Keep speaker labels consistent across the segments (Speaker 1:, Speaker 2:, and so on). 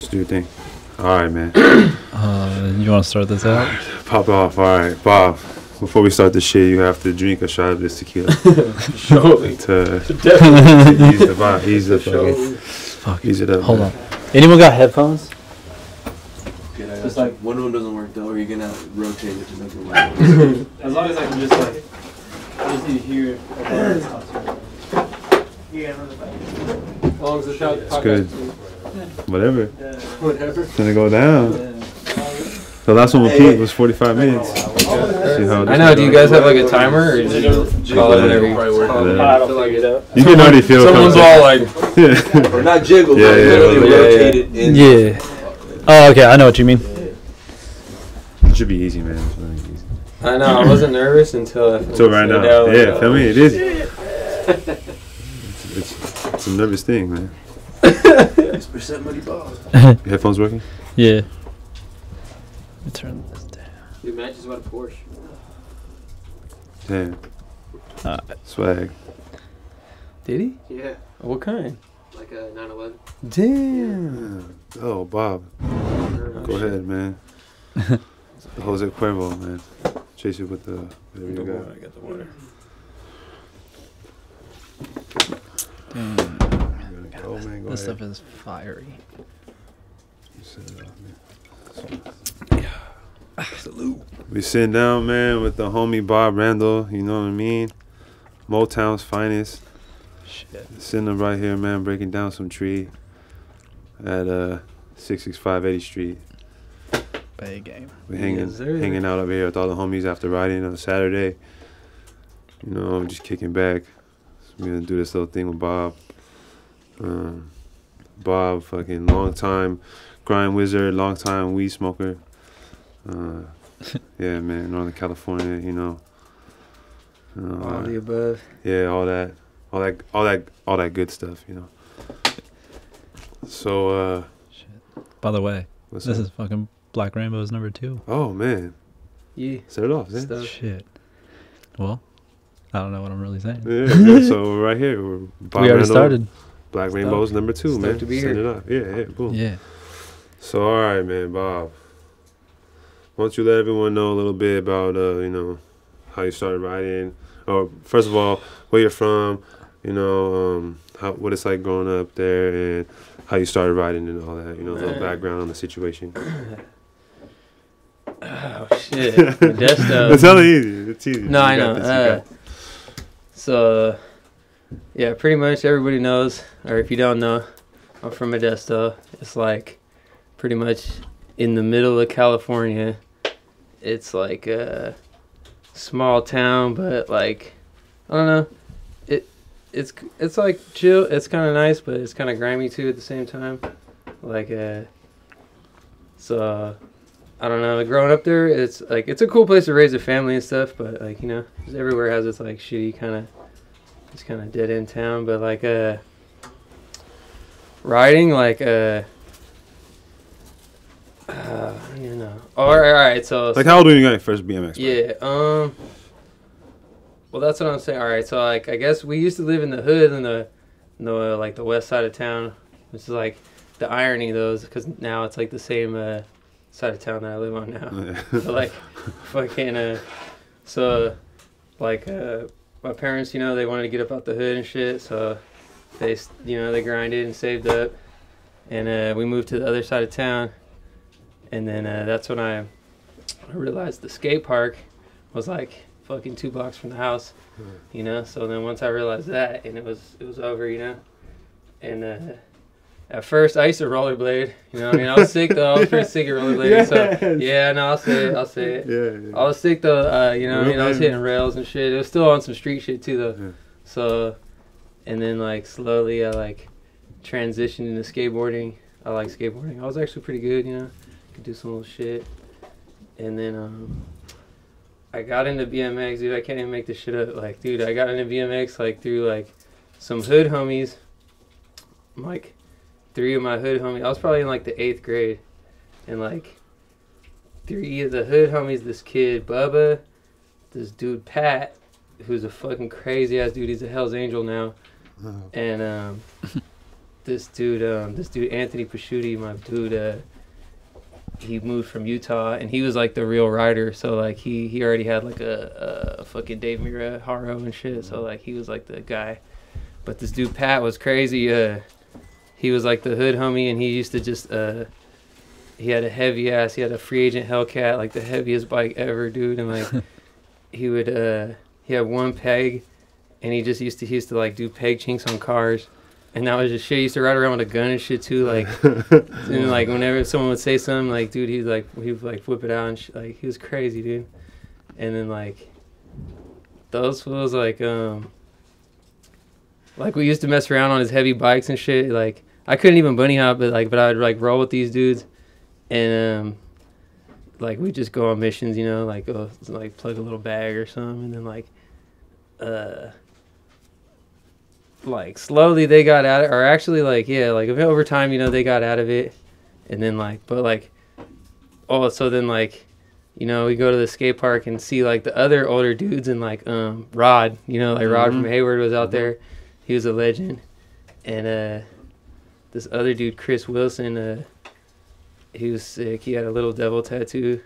Speaker 1: Let's do your thing. Alright, man.
Speaker 2: You want to start this out?
Speaker 1: Pop off. Alright, Bob. Before we start the shit, you have to drink a shot of this tequila.
Speaker 3: Surely.
Speaker 1: To
Speaker 3: Definitely.
Speaker 1: ease the vibe. Ease the
Speaker 2: Fuck.
Speaker 1: Ease it up.
Speaker 2: Hold
Speaker 1: man.
Speaker 2: on. Anyone got headphones?
Speaker 3: Just like one of them doesn't work though, or you're gonna rotate it to make it work. As long as I can just like, I just need to hear. As long as the shot.
Speaker 1: It's good. Whatever.
Speaker 3: Whatever.
Speaker 1: It's gonna go down. The last one we peaked was 45 minutes. See how
Speaker 3: I know. Do you guys have like a timer, or do you call it whatever you
Speaker 1: You can already feel
Speaker 3: Someone's all like,
Speaker 1: yeah.
Speaker 4: Or not jiggle,
Speaker 1: Yeah,
Speaker 4: but
Speaker 1: yeah,
Speaker 4: literally
Speaker 1: yeah,
Speaker 4: rotate it in.
Speaker 2: Yeah. Oh, okay. I know what you mean.
Speaker 1: It should be easy, man. It's really easy.
Speaker 3: I know. I wasn't nervous until
Speaker 1: right now. Yeah, feel me? It is. It's a nervous thing, man.
Speaker 4: 6% money ball.
Speaker 1: Your headphones working?
Speaker 2: Yeah. Let me turn this down.
Speaker 3: Dude, Matt just bought a Porsche.
Speaker 1: Damn. Swag.
Speaker 3: Did he? Yeah. What kind? Like a 911. Damn.
Speaker 1: Oh, Bob. Go ahead, man. Jose Cuervo, man. Chase it with the. There you go.
Speaker 3: I got the water.
Speaker 2: Damn.
Speaker 1: Go, man. Go
Speaker 2: This
Speaker 1: ahead.
Speaker 2: stuff is fiery.
Speaker 1: Set it off, man.
Speaker 2: Salute.
Speaker 1: We sitting down, man, with the homie Bob Randel. You know what I mean? Motown's finest.
Speaker 2: Shit.
Speaker 1: Sitting up right here, man, breaking down some tree at 665 80th Street.
Speaker 2: BAYGAME.
Speaker 1: We're
Speaker 3: Yes, sir.
Speaker 1: hanging out over here with all the homies after riding on Saturday. You know, just kicking back. We're gonna do this little thing with Bob. Bob, fucking long time grind wizard, long time weed smoker. Yeah, man, Northern California, you know.
Speaker 3: All the above.
Speaker 1: Yeah, all that good stuff, you know. So,
Speaker 2: Shit. By the way,
Speaker 1: what's
Speaker 2: this
Speaker 1: up?
Speaker 2: is fucking Black Rainbow's number 2.
Speaker 1: Oh man,
Speaker 3: Yeah.
Speaker 1: set it off, man.
Speaker 3: Stuff.
Speaker 2: Shit. Well, I don't know what I'm really saying.
Speaker 1: Yeah, so we're right here. We're Bob
Speaker 2: We already
Speaker 1: Randel,
Speaker 2: started.
Speaker 1: Black
Speaker 3: Stoked.
Speaker 1: Rainbow's number 2,
Speaker 3: Stoked
Speaker 1: man.
Speaker 3: to be
Speaker 1: Send
Speaker 3: here.
Speaker 1: it off. Yeah, boom.
Speaker 2: Yeah.
Speaker 1: So, all right, man, Bob. Why don't you let everyone know a little bit about, you know, how you started riding, or first of all, where you're from, you know, what it's like growing up there, and how you started riding and all that, you know, a little background on the situation.
Speaker 3: Oh shit. Modesto.
Speaker 1: It's hella easy. It's easy.
Speaker 3: No,
Speaker 1: You
Speaker 3: I
Speaker 1: got
Speaker 3: know.
Speaker 1: this, you got this.
Speaker 3: So, yeah, pretty much everybody knows, or if you don't know, I'm from Modesto. It's like pretty much in the middle of California. It's like a small town, but like I don't know. It's like chill. It's kind of nice, but it's kind of grimy too at the same time. Like so. I don't know. Growing up there, it's like it's a cool place to raise a family and stuff. But like you know, just everywhere has its like shitty just kind of dead end town. But like riding like I don't even know. All right. So
Speaker 1: Like, how old were you when you got your first BMX?
Speaker 3: yeah. Well, that's what I'm saying. All right. So like I guess we used to live in the hood in the like the west side of town, which is like the irony though, is because now it's like the same side of town that I live on now. But like fucking so like my parents, you know, they wanted to get up out the hood and shit, so they they grinded and saved up, and we moved to the other side of town, and then that's when I realized the skate park was like fucking 2 blocks from the house, you know. So then once I realized that, and it was over, you know, and at first, I used to rollerblade. You know, what I mean, I was sick though. I was pretty sick at rollerblading.
Speaker 1: Yes.
Speaker 3: So yeah, no, I'll say it.
Speaker 1: Yeah.
Speaker 3: I was sick though. You know, what I mean, I was
Speaker 1: Okay.
Speaker 3: hitting rails and shit. It was still on some street shit too though.
Speaker 1: Yeah.
Speaker 3: So, and then like slowly, I like transitioned into skateboarding. I like skateboarding. I was actually pretty good. You know, could do some little shit. And then I got into BMX, dude. I can't even make this shit up. Like, dude, I got into BMX like through like some hood homies. Like 3 of my hood homies. I was probably in like the 8th grade, and like 3 of the hood homies. This kid Bubba, this dude Pat, who's a fucking crazy ass dude. He's a Hell's Angel now, and this dude Anthony Pasciuti, my dude, he moved from Utah, and he was like the real rider. So like he already had like a fucking Dave Mirra Haro and shit. So like he was like the guy. But this dude Pat was crazy. He was like the hood homie, and he used to just he had a heavy ass. He had a free agent Hellcat, like the heaviest bike ever, dude. And like he had one peg, and he used to like do peg chinks on cars. And that was just shit. He used to ride around with a gun and shit too. Like, and like whenever someone would say something, like, dude, he'd whip it out and shit. Like, he was crazy, dude. And then like those fools, like we used to mess around on his heavy bikes and shit. Like, I couldn't even bunny hop, but I would like roll with these dudes, and like we just go on missions, you know, like go like plug a little bag or something, and then like slowly they got out of it, or actually like over time, you know, they got out of it, and then so then like, you know, we go to the skate park and see like the other older dudes, and like Rod, you know, like Rod from Hayward was out there. He was a legend. And this other dude, Chris Wilson, he was sick. He had a little devil tattoo,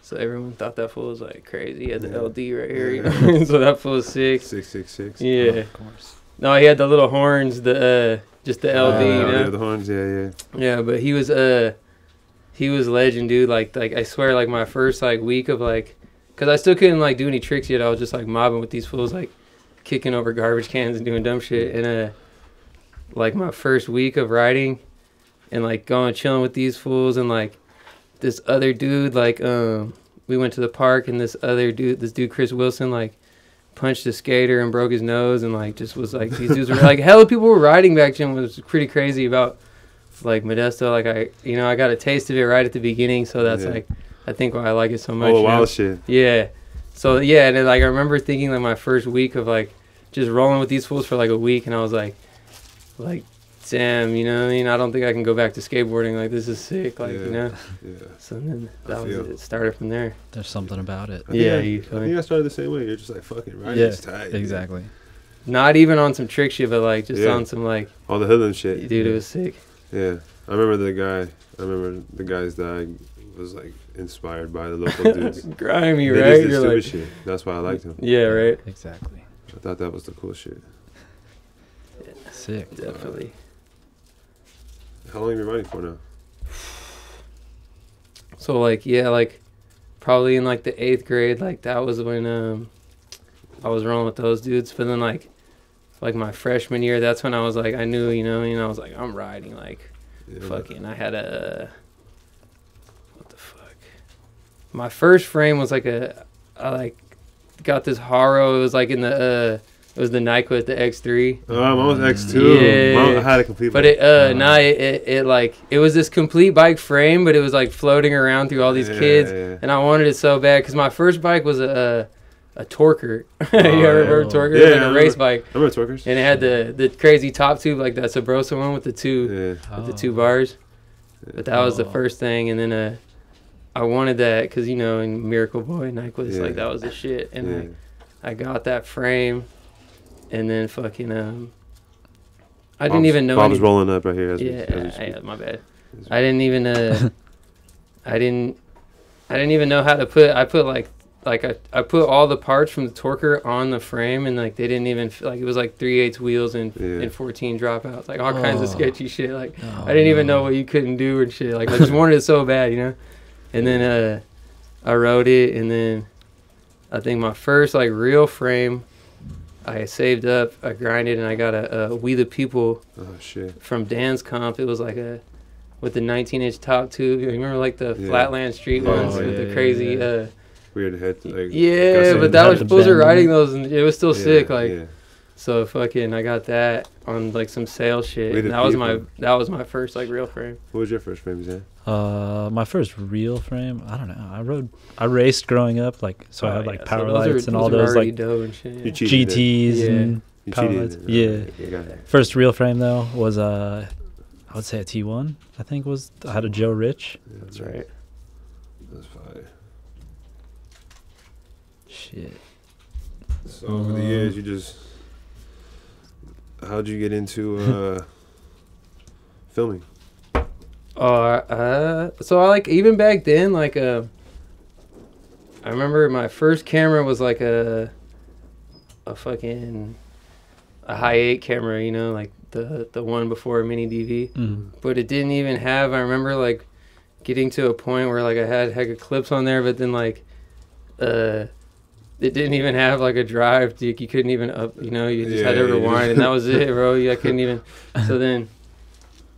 Speaker 3: so everyone thought that fool was like crazy. He had the LD right here, you know? So that fool was sick.
Speaker 1: 666.
Speaker 3: Yeah.
Speaker 2: Oh, of course.
Speaker 3: No, he had the little horns, just the LD, you know?
Speaker 1: Yeah, the horns, yeah.
Speaker 3: Yeah, but he was legend, dude. Like I swear, like my first like week of like, cause I still couldn't like do any tricks yet. I was just like mobbing with these fools, like kicking over garbage cans and doing dumb shit. And like my first week of riding, and like going chilling with these fools, and like this other dude, like we went to the park, and this dude Chris Wilson, like punched a skater and broke his nose, and like just was like, these dudes were like, hella people were riding back then. Was pretty crazy about like Modesto. Like I got a taste of it right at the beginning, so that's like I think why I like it so much.
Speaker 1: Oh, wild shit.
Speaker 3: Yeah. So yeah, and then like I remember thinking like my first week of like just rolling with these fools for like a week, and I was like damn, you know what I mean? I don't think I can go back to skateboarding. Like, this is sick, like, you know?
Speaker 1: Yeah.
Speaker 3: So then that was it. It started from there.
Speaker 2: There's something about it.
Speaker 1: I think I started the same way. You're just like, fucking riding is tight.
Speaker 2: Exactly.
Speaker 3: Not even on some trick shit, but like just on some like
Speaker 1: all the hoodlum shit.
Speaker 3: Dude, it was sick.
Speaker 1: Yeah. I remember the guys that I was like inspired by the local dudes.
Speaker 3: Grimy,
Speaker 1: they
Speaker 3: right?
Speaker 1: Did the
Speaker 3: You're
Speaker 1: stupid shit. That's why I liked them.
Speaker 3: Yeah, right.
Speaker 2: Exactly.
Speaker 1: I thought that was the cool shit.
Speaker 3: Yeah.
Speaker 2: Sick.
Speaker 3: Definitely.
Speaker 1: How long have you been riding for now?
Speaker 3: So like probably in like the 8th grade, like that was when I was rolling with those dudes. But then like my freshman year, that's when I was like, I knew, you know, I was like, I'm riding like fucking. I had what the fuck? My first frame was like I like got this Haro. It was like in the it was the Nyquist, the X3.
Speaker 1: Mine was X2.
Speaker 3: Yeah.
Speaker 1: Mine had a complete
Speaker 3: But
Speaker 1: bike.
Speaker 3: it was this complete bike frame, but it was like floating around through all these kids. Yeah. And I wanted it so bad because my first bike was a Torker. You ever heard of Torker?
Speaker 1: Yeah,
Speaker 3: like a race bike.
Speaker 1: I remember Torkers.
Speaker 3: And it had the crazy top tube, like that Sabrosa one with the two with the 2 bars. But that was the first thing. And then I wanted that because, you know, in Miracle Boy, Nyquist, like that was the shit. And I got that frame. And then fucking I didn't even know.
Speaker 1: Bob's rolling up right here.
Speaker 3: Yeah, my bad. I didn't even I didn't even know how to put. I put all the parts from the Torker on the frame, and like they didn't even like it was like 3/8 wheels and 14 dropouts, like all kinds of sketchy shit. Like I didn't even know what you couldn't do and shit. Like I just wanted it so bad, you know. And then I rode it, and then I think my first like real frame. I saved up, I grinded, and I got a We the People from Dan's comp. It was like with the 19-inch top tube. You remember like the Flatland Street ones with the crazy
Speaker 1: weird head. Like,
Speaker 3: but that was supposed to riding those, and it was still sick. Like, so fucking, I got that on like some sales shit. And that was my first like real frame.
Speaker 1: What was your first frame, Zan?
Speaker 2: My first real frame, I don't know. I raced growing up, like so I had like power lights and all those like
Speaker 3: and shit,
Speaker 2: GTs and power lights. Yeah. First real frame though was I would say a T1. I think I had a Joe Rich.
Speaker 1: Yeah, that's right. That's fire.
Speaker 2: Shit.
Speaker 1: So over the years, how'd you get into filming?
Speaker 3: So I like even back then, like I remember my first camera was like a high 8 camera, you know, like the one before a mini DV.
Speaker 2: Mm-hmm.
Speaker 3: But it didn't even have. I remember like getting to a point where like I had heck of clips on there, but then like it didn't even have like a drive. You couldn't even up, you know, you just had to rewind, and that was it, bro. I couldn't even. So then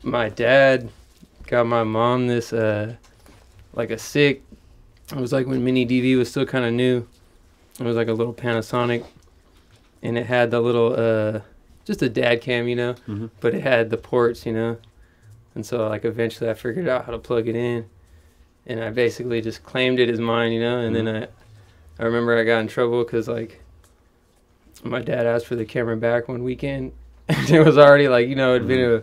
Speaker 3: my dad got my mom this like a sick. It was like when mini DV was still kind of new. It was like a little Panasonic, and it had the little just a dad cam, you know, but it had the ports, you know. And so like eventually I figured out how to plug it in, and I basically just claimed it as mine, you know. And then I remember I got in trouble because like my dad asked for the camera back one weekend, and it was already like, you know, it'd been a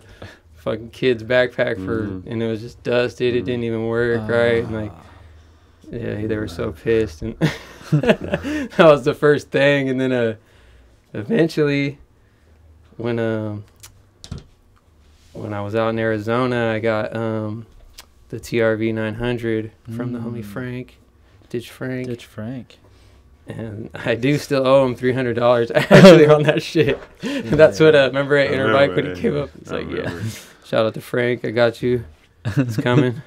Speaker 3: fucking kid's backpack and it was just dusted. It didn't even work right, and like they were so pissed, and that was the first thing. And then eventually when I was out in Arizona, I got the TRV 900 from the homie Frank, Ditch Frank. And I do still owe him $300 actually on that shit. Yeah. That's what remember at Interbike when he came up. It's like, shout out to Frank, I got you. It's coming.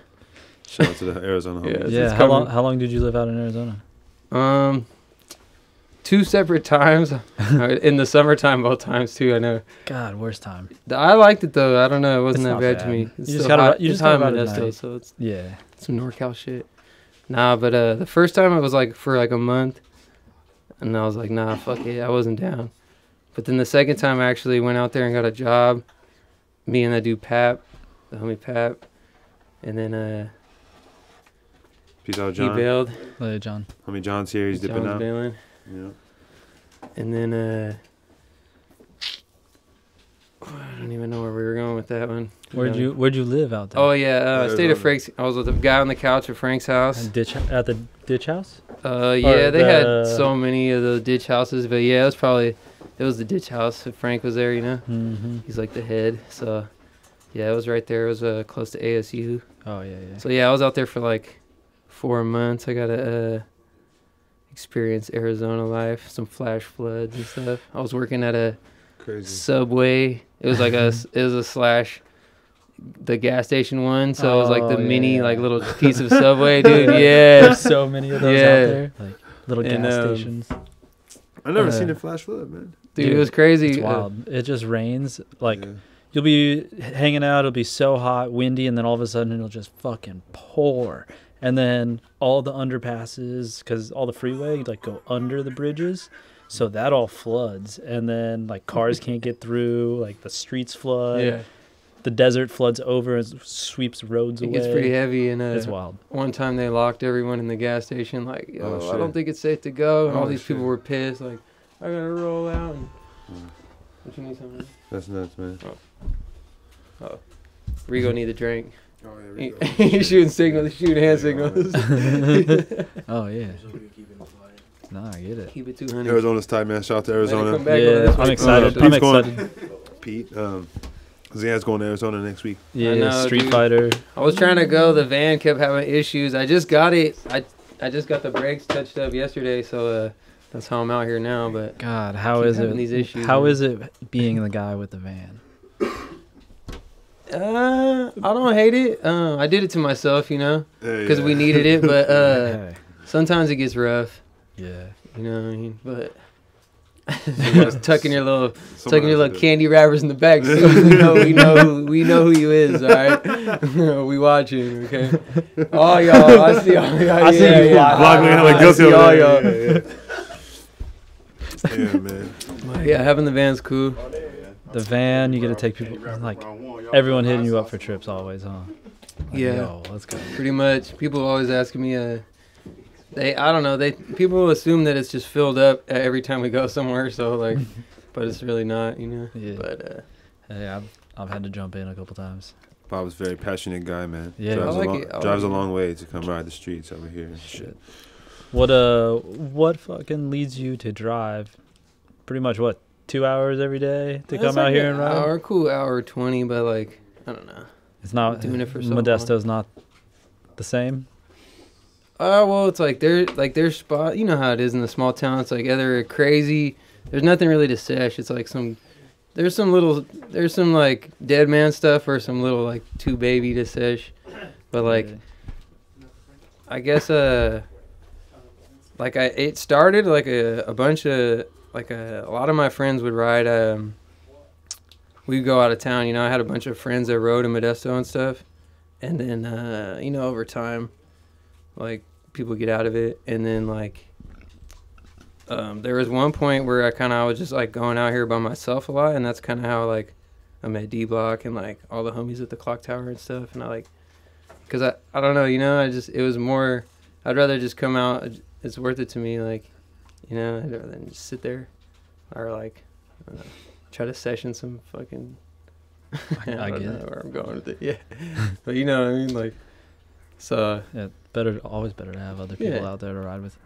Speaker 1: Shout out to the Arizona homies.
Speaker 2: Yeah. How long did you live out in Arizona?
Speaker 3: 2 separate times. In the summertime, both times too. I know.
Speaker 2: God, worst time.
Speaker 3: I liked it though. I don't know. It wasn't that bad to me.
Speaker 2: It's you just gotta ride
Speaker 3: Modesto, so it's
Speaker 2: yeah,
Speaker 3: some NorCal shit. Nah, but the first time it was like for like a month, and I was like, nah, fuck it, I wasn't down. But then the second time I actually went out there and got a job. Me and that dude Pap, the homie Pap, and then
Speaker 1: peace out, John.
Speaker 3: He bailed.
Speaker 2: Later, John.
Speaker 1: Homie John's here. He's dipping out.
Speaker 3: Bailing.
Speaker 1: Yeah.
Speaker 3: And then I don't even know where we were going with that one.
Speaker 2: Where'd you live out there?
Speaker 3: Oh yeah, I stayed at Frank's. I was with a guy on the couch at Frank's house.
Speaker 2: At the ditch house?
Speaker 3: Yeah, they had so many of those ditch houses, but yeah, it was the ditch house. If Frank was there, you know.
Speaker 2: Mm-hmm.
Speaker 3: He's like the head, so yeah, it was right there. It was close to ASU.
Speaker 2: Oh yeah.
Speaker 3: So yeah, I was out there for like 4 months. I got to experience Arizona life, some flash floods and stuff. I was working at a Subway. It was like the gas station one, so it was like the mini like little piece of Subway, dude. Yeah,
Speaker 2: there's so many of those out there, like little gas stations.
Speaker 1: I never seen a flash flood, man.
Speaker 3: Dude, it was crazy.
Speaker 2: It's wild. It just rains like. You'll be hanging out, it'll be so hot, windy, and then all of a sudden it'll just fucking pour. And then all the underpasses, because all the freeway, like, go under the bridges. So that all floods. And then, like, cars can't get through. Like, the streets flood.
Speaker 3: Yeah.
Speaker 2: The desert floods over and sweeps roads away.
Speaker 3: It gets pretty heavy. And
Speaker 2: it's wild.
Speaker 3: One time they locked everyone in the gas station. Like, I don't think it's safe to go. And all these people were pissed. Like, I got to roll out. And what you need something?
Speaker 1: That's nuts, man.
Speaker 3: Oh. Rigo need a drink.
Speaker 1: Oh, yeah,
Speaker 3: He's shooting signals. He's shooting hand signals.
Speaker 2: Oh, yeah. Nah, I get it.
Speaker 3: Keep it 200.
Speaker 1: Arizona's tight, man. Shout out to Arizona.
Speaker 2: Yeah, I'm excited. I'm excited.
Speaker 1: Pete, Zan's going to Arizona next week.
Speaker 2: Yeah, Street Fighter.
Speaker 3: I was trying to go. The van kept having issues. I just got it. I just got the brakes touched up yesterday, so that's how I'm out here now. But
Speaker 2: God, how is it?
Speaker 3: These issues,
Speaker 2: how is it being the guy with the van?
Speaker 3: I don't hate it. I did it to myself, you know, because we needed it. But sometimes it gets rough.
Speaker 2: Yeah,
Speaker 3: you know what I mean. But just tucking your little candy wrappers in the back. So we know who you is. All right, we watching. Okay. Oh y'all, I see all y'all. I see you.
Speaker 1: I see all y'all. Yeah, man.
Speaker 3: Yeah, having the van's cool.
Speaker 2: The van, you get to take people, like, everyone hitting you up for trips always, huh? Like,
Speaker 3: yeah.
Speaker 2: Yo, let's go.
Speaker 3: Pretty much. People always asking me, I don't know, people assume that it's just filled up every time we go somewhere, so, like, but it's really not, you know?
Speaker 2: Yeah.
Speaker 3: But,
Speaker 2: hey, I've had to jump in a couple times.
Speaker 1: Bob's a very passionate guy, man.
Speaker 2: Yeah.
Speaker 1: Drives a long way to come ride the streets over here and shit.
Speaker 2: What fucking leads you to drive pretty much, 2 hours every day to come out here and ride?
Speaker 3: Hour 20, but like, I don't know.
Speaker 2: It's not
Speaker 3: doing it for so
Speaker 2: Modesto's not the same.
Speaker 3: Well, it's like their spot. You know how it is in the small town. It's like either crazy. There's nothing really to sesh. It's like there's some like dead man stuff or some little like too baby to sesh. But like, I guess it started like a bunch of like a lot of my friends would ride. We'd go out of town. You know, I had a bunch of friends that rode in Modesto and stuff, and then you know, over time, like people get out of it, and then like there was one point where I was just like going out here by myself a lot, and that's kind of how like I met D Block and like all the homies at the clock tower and stuff, and I like, cause I don't know, you know, it was more, I'd rather just come out. It's worth it to me, like, you know, I'd rather than just sit there or like I don't know, try to session some fucking. I don't know where I'm going with it. Yeah, but you know what I mean, like, so
Speaker 2: yeah, always better to have other people out there to ride with.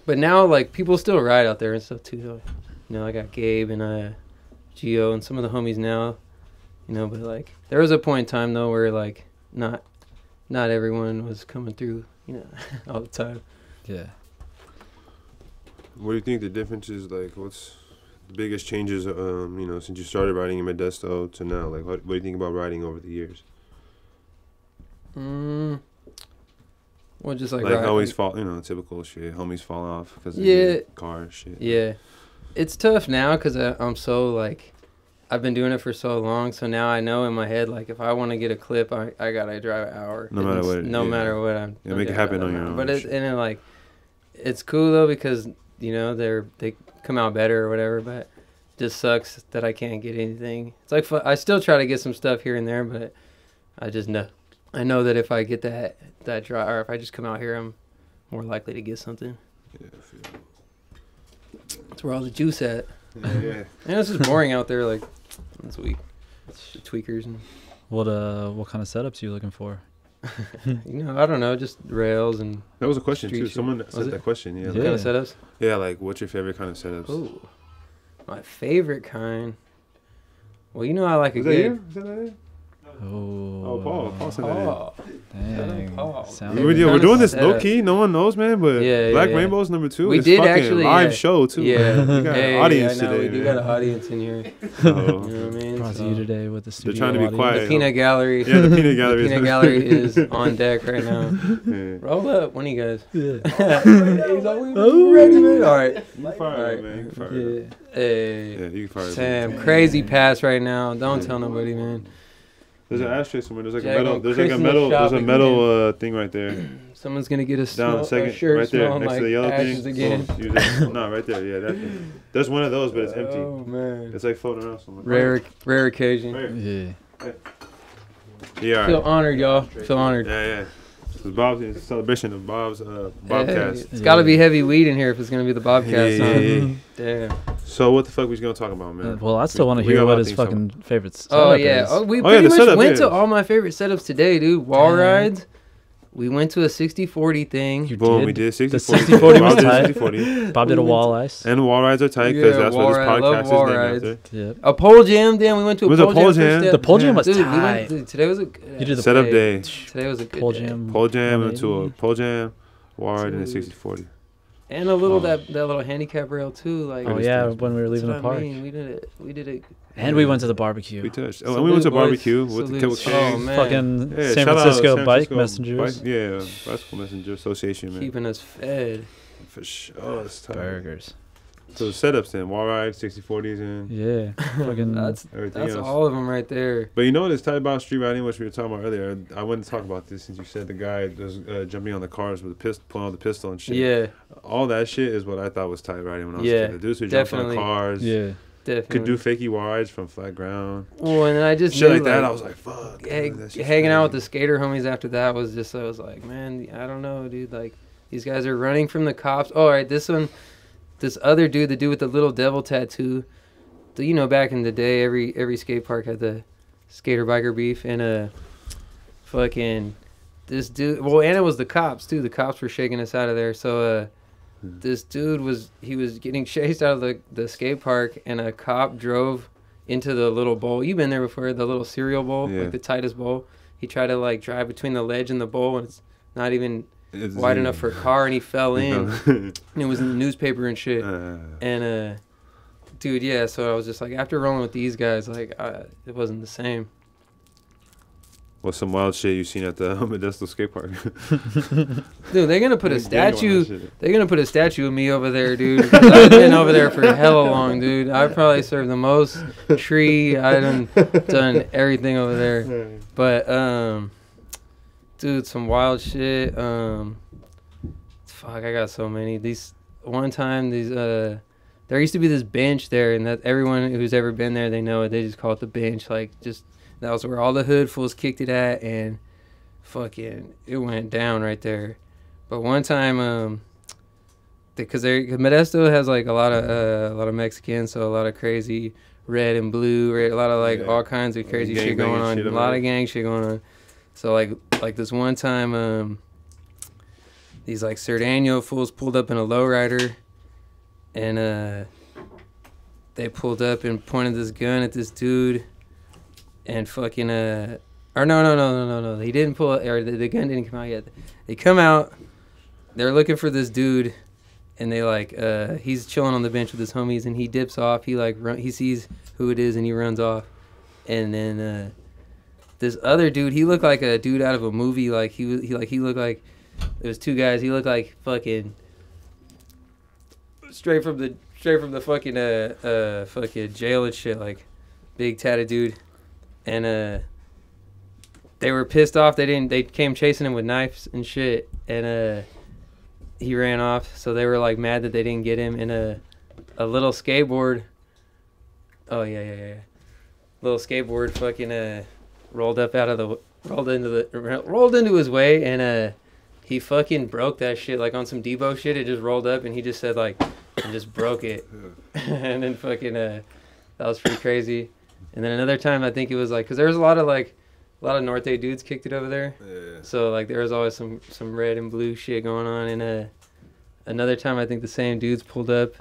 Speaker 3: But now, like, people still ride out there and stuff too. So, you know, I got Gabe and Gio and some of the homies now. You know, but like, there was a point in time though where like not everyone was coming through. You know, all the time.
Speaker 2: Yeah.
Speaker 1: What do you think the difference is? Like, what's the biggest changes? You know, since you started riding in Modesto to now, like, what do you think about riding over the years?
Speaker 3: Well, just like
Speaker 1: homies fall, you know, typical shit. Homies fall off because of car shit.
Speaker 3: Yeah, it's tough now because I'm so like, I've been doing it for so long. So now I know in my head, like, if I want to get a clip, I gotta drive an hour.
Speaker 1: No matter what.
Speaker 3: No matter what I'm.
Speaker 1: Yeah, make it happen on your own.
Speaker 3: But it's cool though because you know they come out better or whatever. But it just sucks that I can't get anything. It's like I still try to get some stuff here and there, but I just know. I know that if I get that drive, or if I just come out here, I'm more likely to get something.
Speaker 1: Yeah, I feel.
Speaker 3: That's where all the juice at.
Speaker 1: Yeah.
Speaker 3: And it's just boring out there. Like, this week, the tweakers and.
Speaker 2: What kind of setups are you looking for?
Speaker 3: You know, I don't know, just rails and.
Speaker 1: That was a question too.
Speaker 3: Street
Speaker 1: Someone said that question. Yeah.
Speaker 3: What kind of setups?
Speaker 1: Yeah, like what's your favorite kind of setups?
Speaker 3: Ooh, my favorite kind. Well, you know, I like a
Speaker 1: Is
Speaker 3: good.
Speaker 1: that you? Is that it?
Speaker 2: Oh,
Speaker 1: Paul said that.
Speaker 3: Oh,
Speaker 2: dang.
Speaker 3: Paul.
Speaker 2: Sound
Speaker 1: We're doing this low key. No one knows, man. But Black
Speaker 3: yeah.
Speaker 1: Rainbow's #2.
Speaker 3: We
Speaker 1: It's
Speaker 3: did
Speaker 1: fucking
Speaker 3: actually,
Speaker 1: live show too.
Speaker 3: Yeah,
Speaker 1: we got an audience
Speaker 3: I know,
Speaker 1: today.
Speaker 3: We do got an audience in here.
Speaker 1: So,
Speaker 3: You know what I mean?
Speaker 2: Brought to you today with the studio.
Speaker 1: They're trying to be
Speaker 2: audience.
Speaker 1: quiet.
Speaker 3: The peanut gallery.
Speaker 1: Yeah, the peanut gallery.
Speaker 3: The peanut gallery is on deck right now.
Speaker 1: Yeah.
Speaker 3: Roll up, one of you guys.
Speaker 2: Yeah.
Speaker 3: He's always ready, man. All right.
Speaker 1: You can fire it, man. You can fire it.
Speaker 2: Yeah.
Speaker 3: Hey,
Speaker 1: Yeah, you can fire it.
Speaker 3: Sam, crazy pass right now. Don't tell nobody, man.
Speaker 1: There's an ashtray somewhere. There's like
Speaker 3: Yeah,
Speaker 1: a metal.
Speaker 3: go
Speaker 1: There's like a
Speaker 3: Chris in the
Speaker 1: metal.
Speaker 3: shop
Speaker 1: There's a
Speaker 3: again.
Speaker 1: metal thing right there.
Speaker 3: Someone's gonna get a,
Speaker 1: Down a second,
Speaker 3: shirt
Speaker 1: right there,
Speaker 3: smelling
Speaker 1: next
Speaker 3: like
Speaker 1: to the yellow
Speaker 3: ashes
Speaker 1: thing.
Speaker 3: again.
Speaker 1: Boom, use it. No, right there. Yeah, that thing. There's one of those, but it's empty.
Speaker 3: Oh man.
Speaker 1: It's like floating around somewhere.
Speaker 3: Rare occasion.
Speaker 1: Right.
Speaker 2: Yeah.
Speaker 1: Yeah.
Speaker 3: Feel
Speaker 1: All right.
Speaker 3: honored, y'all. Feel honored.
Speaker 1: Yeah. It's Bob's it's a celebration of Bob's
Speaker 3: Hey,
Speaker 1: Bobcast.
Speaker 3: it's got to be heavy weed in here if it's gonna be the Bobcast.
Speaker 1: Yeah.
Speaker 3: Damn.
Speaker 1: So what the fuck we gonna talk about, man?
Speaker 2: Well, I still want to
Speaker 1: We
Speaker 2: hear
Speaker 1: got a lot
Speaker 2: what
Speaker 1: of
Speaker 2: his
Speaker 1: things to talk
Speaker 2: fucking favorite setup
Speaker 3: Oh yeah.
Speaker 2: is.
Speaker 3: Oh, we
Speaker 1: Oh,
Speaker 3: pretty
Speaker 1: yeah, the
Speaker 3: much
Speaker 1: setup
Speaker 3: went
Speaker 1: is.
Speaker 3: to all my favorite setups today, dude. Wall
Speaker 2: Dang.
Speaker 3: rides. We went to a 60-40 thing.
Speaker 2: You
Speaker 1: Boom,
Speaker 2: did?
Speaker 1: we did 60-40.
Speaker 2: The 60-40
Speaker 1: Bob
Speaker 2: was
Speaker 1: did
Speaker 2: tight.
Speaker 1: 60-40.
Speaker 2: Bob did a wall ice.
Speaker 1: And wall rides are tight because
Speaker 3: Yeah,
Speaker 1: that's
Speaker 3: wall
Speaker 1: what this
Speaker 3: ride. I love
Speaker 1: podcast
Speaker 3: wall
Speaker 1: is named
Speaker 3: rides.
Speaker 1: after.
Speaker 2: Yep.
Speaker 3: A pole jam. Damn, we went to
Speaker 1: It
Speaker 3: a
Speaker 1: was a
Speaker 3: pole
Speaker 1: pole
Speaker 3: jam.
Speaker 1: jam.
Speaker 3: first
Speaker 2: The
Speaker 3: step.
Speaker 2: pole jam was
Speaker 3: Dude, we
Speaker 2: tight.
Speaker 3: went, dude, today was a good
Speaker 2: You did the
Speaker 1: Setup day.
Speaker 3: Today was a good
Speaker 2: Pole
Speaker 3: day.
Speaker 2: jam.
Speaker 1: Pole jam
Speaker 2: 180.
Speaker 1: into a pole jam, wall ride, and a
Speaker 3: Dude.
Speaker 1: 60-40.
Speaker 3: And a little
Speaker 1: Oh.
Speaker 3: that little handicap rail too. Like
Speaker 2: Oh
Speaker 1: Good
Speaker 2: yeah,
Speaker 1: stuff.
Speaker 2: when we were
Speaker 3: that's
Speaker 2: leaving the
Speaker 3: what I
Speaker 2: park.
Speaker 3: mean. We did it.
Speaker 2: And we went to the barbecue.
Speaker 1: We touched.
Speaker 3: Salute,
Speaker 1: and we went to
Speaker 3: boys.
Speaker 1: barbecue with the
Speaker 3: Salute.
Speaker 1: Kill
Speaker 3: Oh,
Speaker 1: Kings.
Speaker 3: man.
Speaker 2: Fucking
Speaker 1: Yeah,
Speaker 2: San
Speaker 1: shout out
Speaker 2: Francisco
Speaker 1: San
Speaker 2: Bike
Speaker 1: Francisco
Speaker 2: Messengers.
Speaker 1: Bicycle Messenger Association, man.
Speaker 3: Keeping us fed.
Speaker 1: For sure. It's tight.
Speaker 2: Burgers.
Speaker 1: So the setups then, wall ride, 60-40s, and
Speaker 2: Yeah. Fucking.
Speaker 3: That's
Speaker 1: everything else.
Speaker 3: all of them right there.
Speaker 1: But you know what is tight about street riding, which we were talking about earlier? I wanted to talk about this since you said the guy was jumping on the cars with a pistol, pulling out the pistol and shit.
Speaker 3: Yeah,
Speaker 1: All that shit is what I thought was tight riding when I was
Speaker 3: Yeah,
Speaker 1: a kid. The dudes who jumped on
Speaker 3: definitely.
Speaker 1: cars,
Speaker 2: yeah.
Speaker 3: definitely.
Speaker 1: could do fakey wall rides from flat ground.
Speaker 3: Well, and then I just
Speaker 1: Shit
Speaker 3: knew,
Speaker 1: like that, I was like, fuck. dude, that shit's
Speaker 3: hanging out with
Speaker 1: crazy.
Speaker 3: the skater homies after that was just, I was like, man, I don't know, dude. Like, these guys are running from the cops. Oh, all right, this other dude, the dude with the little devil tattoo. You know, back in the day, every skate park had the skater biker beef, and fucking this dude. Well, and it was the cops too. The cops were shaking us out of there. So this dude was getting chased out of the skate park, and a cop drove into the little bowl. You've been there before, the little cereal bowl,
Speaker 1: Yeah.
Speaker 3: like the tightest bowl. He tried to like drive between the ledge and the bowl, and it's not even
Speaker 1: It's
Speaker 3: wide enough for a car, and he fell in.
Speaker 1: in.
Speaker 3: And it was in the newspaper and shit. And dude, yeah. So I was just like, after rolling with these guys, like it wasn't the same.
Speaker 1: What's some wild shit you seen at the Modesto skate park?
Speaker 3: Dude, they're gonna put a
Speaker 1: Big gang
Speaker 3: statue.
Speaker 1: wild shit.
Speaker 3: They're gonna put a statue of me over there, dude. 'Cause I've been over there for hella long, dude. I probably served the most tree. I done everything over there. But dude, some wild shit. Fuck, I got so many. One time there used to be this bench there, and that everyone who's ever been there, they know it. They just call it the bench. Like, just that was where all the hood fools kicked it at, and fucking it went down right there. But one time, because Modesto has like a lot of Mexicans, so a lot of crazy red and blue, a lot of like all kinds of crazy shit going on, a lot of gang shit going on. So like this one time, these like Cerdano fools pulled up in a lowrider, and they pulled up and pointed this gun at this dude, and fucking or no, he didn't pull it, or the gun didn't come out yet. They come out, they're looking for this dude, and they like he's chilling on the bench with his homies, and he dips off. He like he sees who it is, and he runs off, and then this other dude, he looked like a dude out of a movie. Like he looked like, there was two guys. He looked like fucking straight from the fucking jail and shit. Like big tatted dude, and they were pissed off. They came chasing him with knives and shit, and he ran off. So they were like mad that they didn't get him. And a little skateboard. Oh yeah. Little skateboard fucking rolled into his way, and he fucking broke that shit like on some Debo shit. It just rolled up, and he just said like, and just broke it. And then fucking that was pretty crazy. And then another time, I think it was like, because there was a lot of Norte dudes kicked it over there.
Speaker 1: Yeah.
Speaker 3: So like there was always some red and blue shit going on. And another time, I think the same dudes pulled up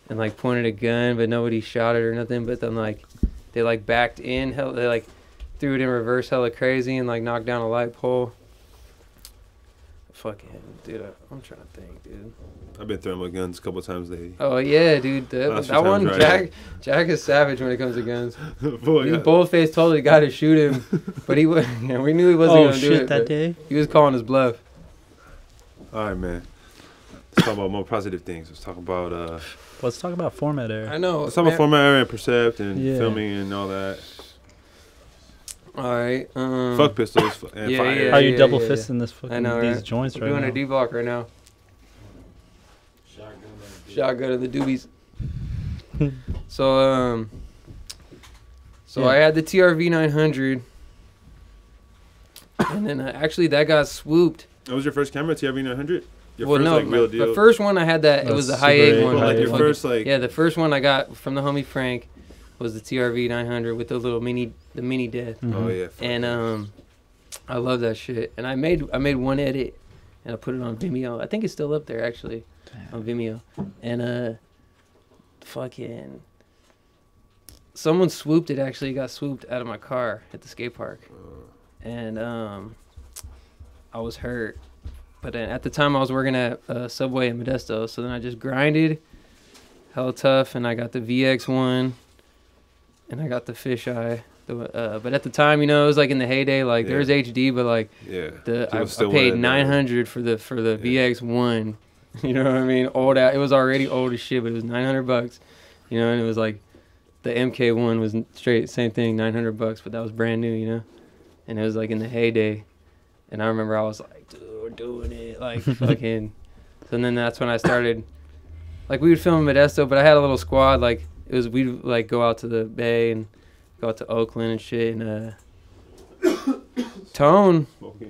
Speaker 3: and like pointed a gun, but nobody shot it or nothing. But then like they like backed in, they like threw it in reverse hella crazy and like knocked down a light pole. Fucking dude, I'm trying to think, dude.
Speaker 1: I've been throwing my guns a couple times lately.
Speaker 3: Oh yeah, dude. That one, right. Jack is savage when it comes to guns.
Speaker 1: Boy,
Speaker 3: He's bold-faced, told the guy to shoot him, but we knew he wasn't gonna do it.
Speaker 2: That day.
Speaker 3: He was calling his bluff.
Speaker 1: All right, man. Let's talk about more positive things. Let's talk about
Speaker 2: Let's talk about format error.
Speaker 3: I know.
Speaker 1: let's talk about format error and Percept and
Speaker 2: Yeah.
Speaker 1: filming and all that.
Speaker 3: All right.
Speaker 1: Fuck pistols and
Speaker 3: yeah,
Speaker 1: fire.
Speaker 3: yeah.
Speaker 2: How you double fisting this fucking
Speaker 3: I know,
Speaker 2: these
Speaker 3: right?
Speaker 2: joints
Speaker 3: We're
Speaker 2: right
Speaker 3: doing
Speaker 2: now?
Speaker 3: a D-block right now. Shotgun of the doobies. So
Speaker 2: Yeah.
Speaker 3: I had the TRV 900, and then actually that got swooped.
Speaker 1: That was your first camera, TRV 900? Your
Speaker 3: Well,
Speaker 1: first,
Speaker 3: no,
Speaker 1: like, real deal?
Speaker 3: the first one I had it was the
Speaker 2: That's
Speaker 3: high
Speaker 2: Super
Speaker 3: egg
Speaker 2: 8,
Speaker 3: one.
Speaker 1: But, like,
Speaker 2: high
Speaker 1: your
Speaker 2: egg.
Speaker 1: first, like...
Speaker 3: Yeah, the first one I got from the homie Frank was the TRV 900 with the mini death.
Speaker 2: Mhm.
Speaker 1: Oh, yeah. fuck
Speaker 3: And I love that shit. And I made one edit, and I put it on Vimeo. I think it's still up there actually on Vimeo. And fucking someone swooped it. Actually, got swooped out of my car at the skate park, and I was hurt. But then at the time I was working at Subway in Modesto, so then I just grinded, hella tough, and I got the VX1, and I got the fisheye. But at the time, it was like in the heyday, like
Speaker 1: Yeah.
Speaker 3: there's HD, but like
Speaker 1: Yeah.
Speaker 3: I
Speaker 1: still
Speaker 3: paid
Speaker 1: wanted that.
Speaker 3: 900 for the VX1. You know what I mean? It was already old as shit, but it was $900. And it was like the MK1 was straight same thing, $900, but that was brand new, and it was like in the heyday. And I remember I was like, dude, we're doing it, like fucking. So then that's when I started. Like we would film in Modesto, but I had a little squad. Like we'd like go out to the Bay and go out to Oakland and shit. And Tone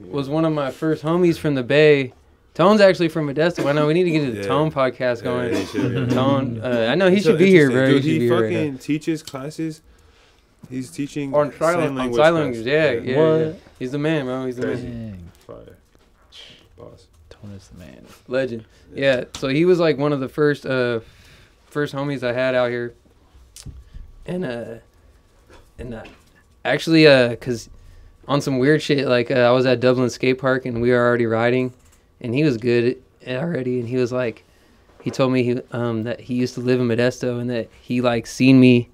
Speaker 3: was one of my first homies from the Bay. Tone's actually from Modesto. I know we need to get the Tone podcast going.
Speaker 1: Yeah, he should, yeah.
Speaker 3: Tone, I know he
Speaker 1: He's
Speaker 3: should
Speaker 1: so
Speaker 3: be here,
Speaker 1: interesting.
Speaker 3: bro.
Speaker 1: Dude,
Speaker 3: he should
Speaker 1: he
Speaker 3: be here right
Speaker 1: fucking teaches classes. He's teaching
Speaker 3: now. On sign language, yeah.
Speaker 2: What?
Speaker 3: He's the man, bro. He's the man.
Speaker 2: Dang.
Speaker 1: Fire. Boss.
Speaker 2: Tone is the man.
Speaker 3: Legend. Yeah. So he was like one of the first homies I had out here, and actually, cause on some weird shit, like I was at Dublin Skate Park and we were already riding, and he was good already, and he was like, he told me that he used to live in Modesto and that he like seen me.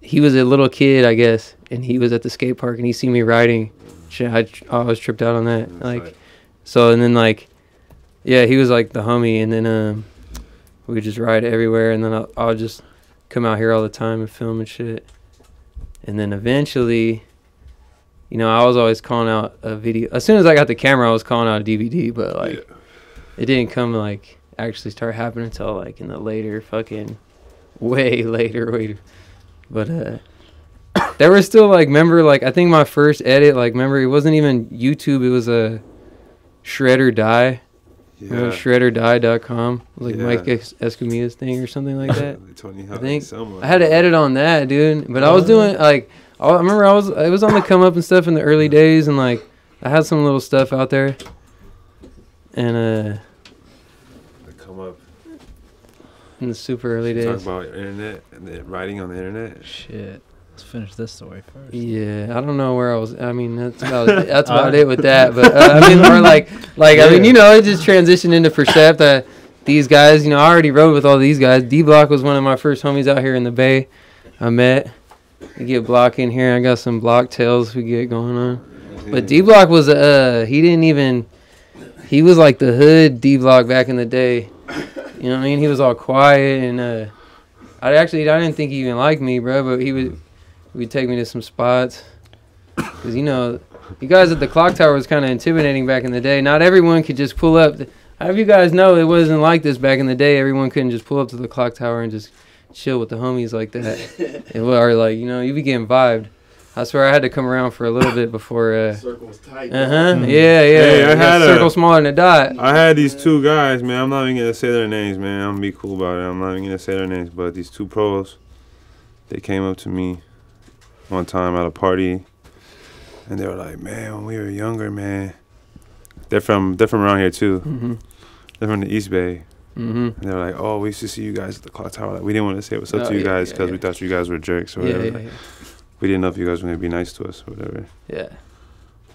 Speaker 3: He was a little kid, I guess, and he was at the skate park and he seen me riding. Shit, I was tripped out on that. Like, so and then like, yeah, he was like the homie, and then we would just ride everywhere, and then I'll just come out here all the time and film and shit. And then eventually, you know, I was always calling out a video. As soon as I got the camera, I was calling out a DVD, but like, it didn't come like actually start happening until like in the later fucking way later. But there was still like, remember, like I think my first edit, like remember it wasn't even YouTube, it was a Shred or Die. Yeah. ShredOrDie.com, like Mike Escamilla's thing or something like that. I think I had to edit on that, dude. But I was doing like, I remember it was on the come up and stuff in the early days, and like I had some little stuff out there, and
Speaker 1: the come up
Speaker 3: in the super early days.
Speaker 1: Talk about internet and the writing on the internet.
Speaker 2: Shit. Let's finish this story first.
Speaker 3: Yeah, I don't know where I was. I mean, that's about it with that. But I mean, more like I mean, you know, it just transitioned into Percept. These guys, you know, I already rode with all these guys. D Block was one of my first homies out here in the Bay. I met. We get Block in here. I got some Block tales we get going on. But D Block was he was like the hood D Block back in the day. You know what I mean? He was all quiet, and I didn't think he even liked me, bro. But he'd take me to some spots, because you know, you guys at the clock tower was kind of intimidating back in the day. Not everyone could just pull up. Have you guys know it wasn't like this back in the day? Everyone couldn't just pull up to the clock tower and just chill with the homies like that. Or like, you know, you be getting vibed. I swear I had to come around for a little bit before.
Speaker 4: Circle was tight.
Speaker 3: Yeah.
Speaker 1: Hey, I had a
Speaker 3: circle smaller than a dot.
Speaker 1: I had these two guys, man. I'm not even gonna say their names, man. I'm gonna be cool about it. I'm not even gonna say their names, but these two pros, they came up to me one time at a party, and they were like, "Man, when we were younger, man." They're from around here too. Mm-hmm. They're from the East Bay. Mm-hmm. And they were like, "Oh, we used to see you guys at the clock tower. Like, we didn't want to say what's up to you guys because we thought you guys were jerks or whatever. We didn't know if you guys were gonna be nice to us or whatever."
Speaker 3: Yeah.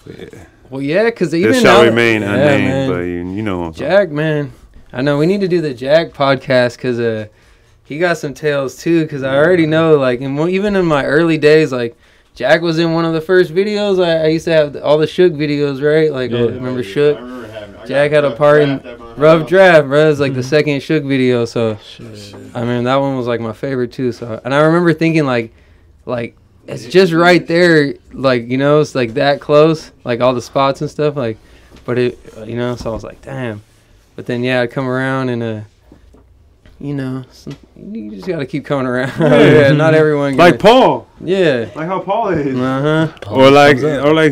Speaker 1: But yeah.
Speaker 3: Well, yeah, because even
Speaker 1: it shall remain unnamed, but you know what I'm
Speaker 3: Jack, man. I know we need to do the Jack podcast, because he got some tales too, because I already know, like, even in my early days, like, Jack was in one of the first videos. I used to have all the Shook videos, right? Like, remember Shook? I remember Jack had a part in Rough Draft, bro. It was like the second Shook video, so I mean, that one was like my favorite too. So, and I remember thinking like it's just right there, like, you know, it's like that close, like all the spots and stuff, like, but it, you know, so I was like, damn. But then yeah, I'd come around and you know, you just gotta keep coming around. Yeah, not everyone.
Speaker 1: Like Paul.
Speaker 3: Yeah.
Speaker 1: Like how Paul is.
Speaker 3: Uh-huh.
Speaker 1: Or like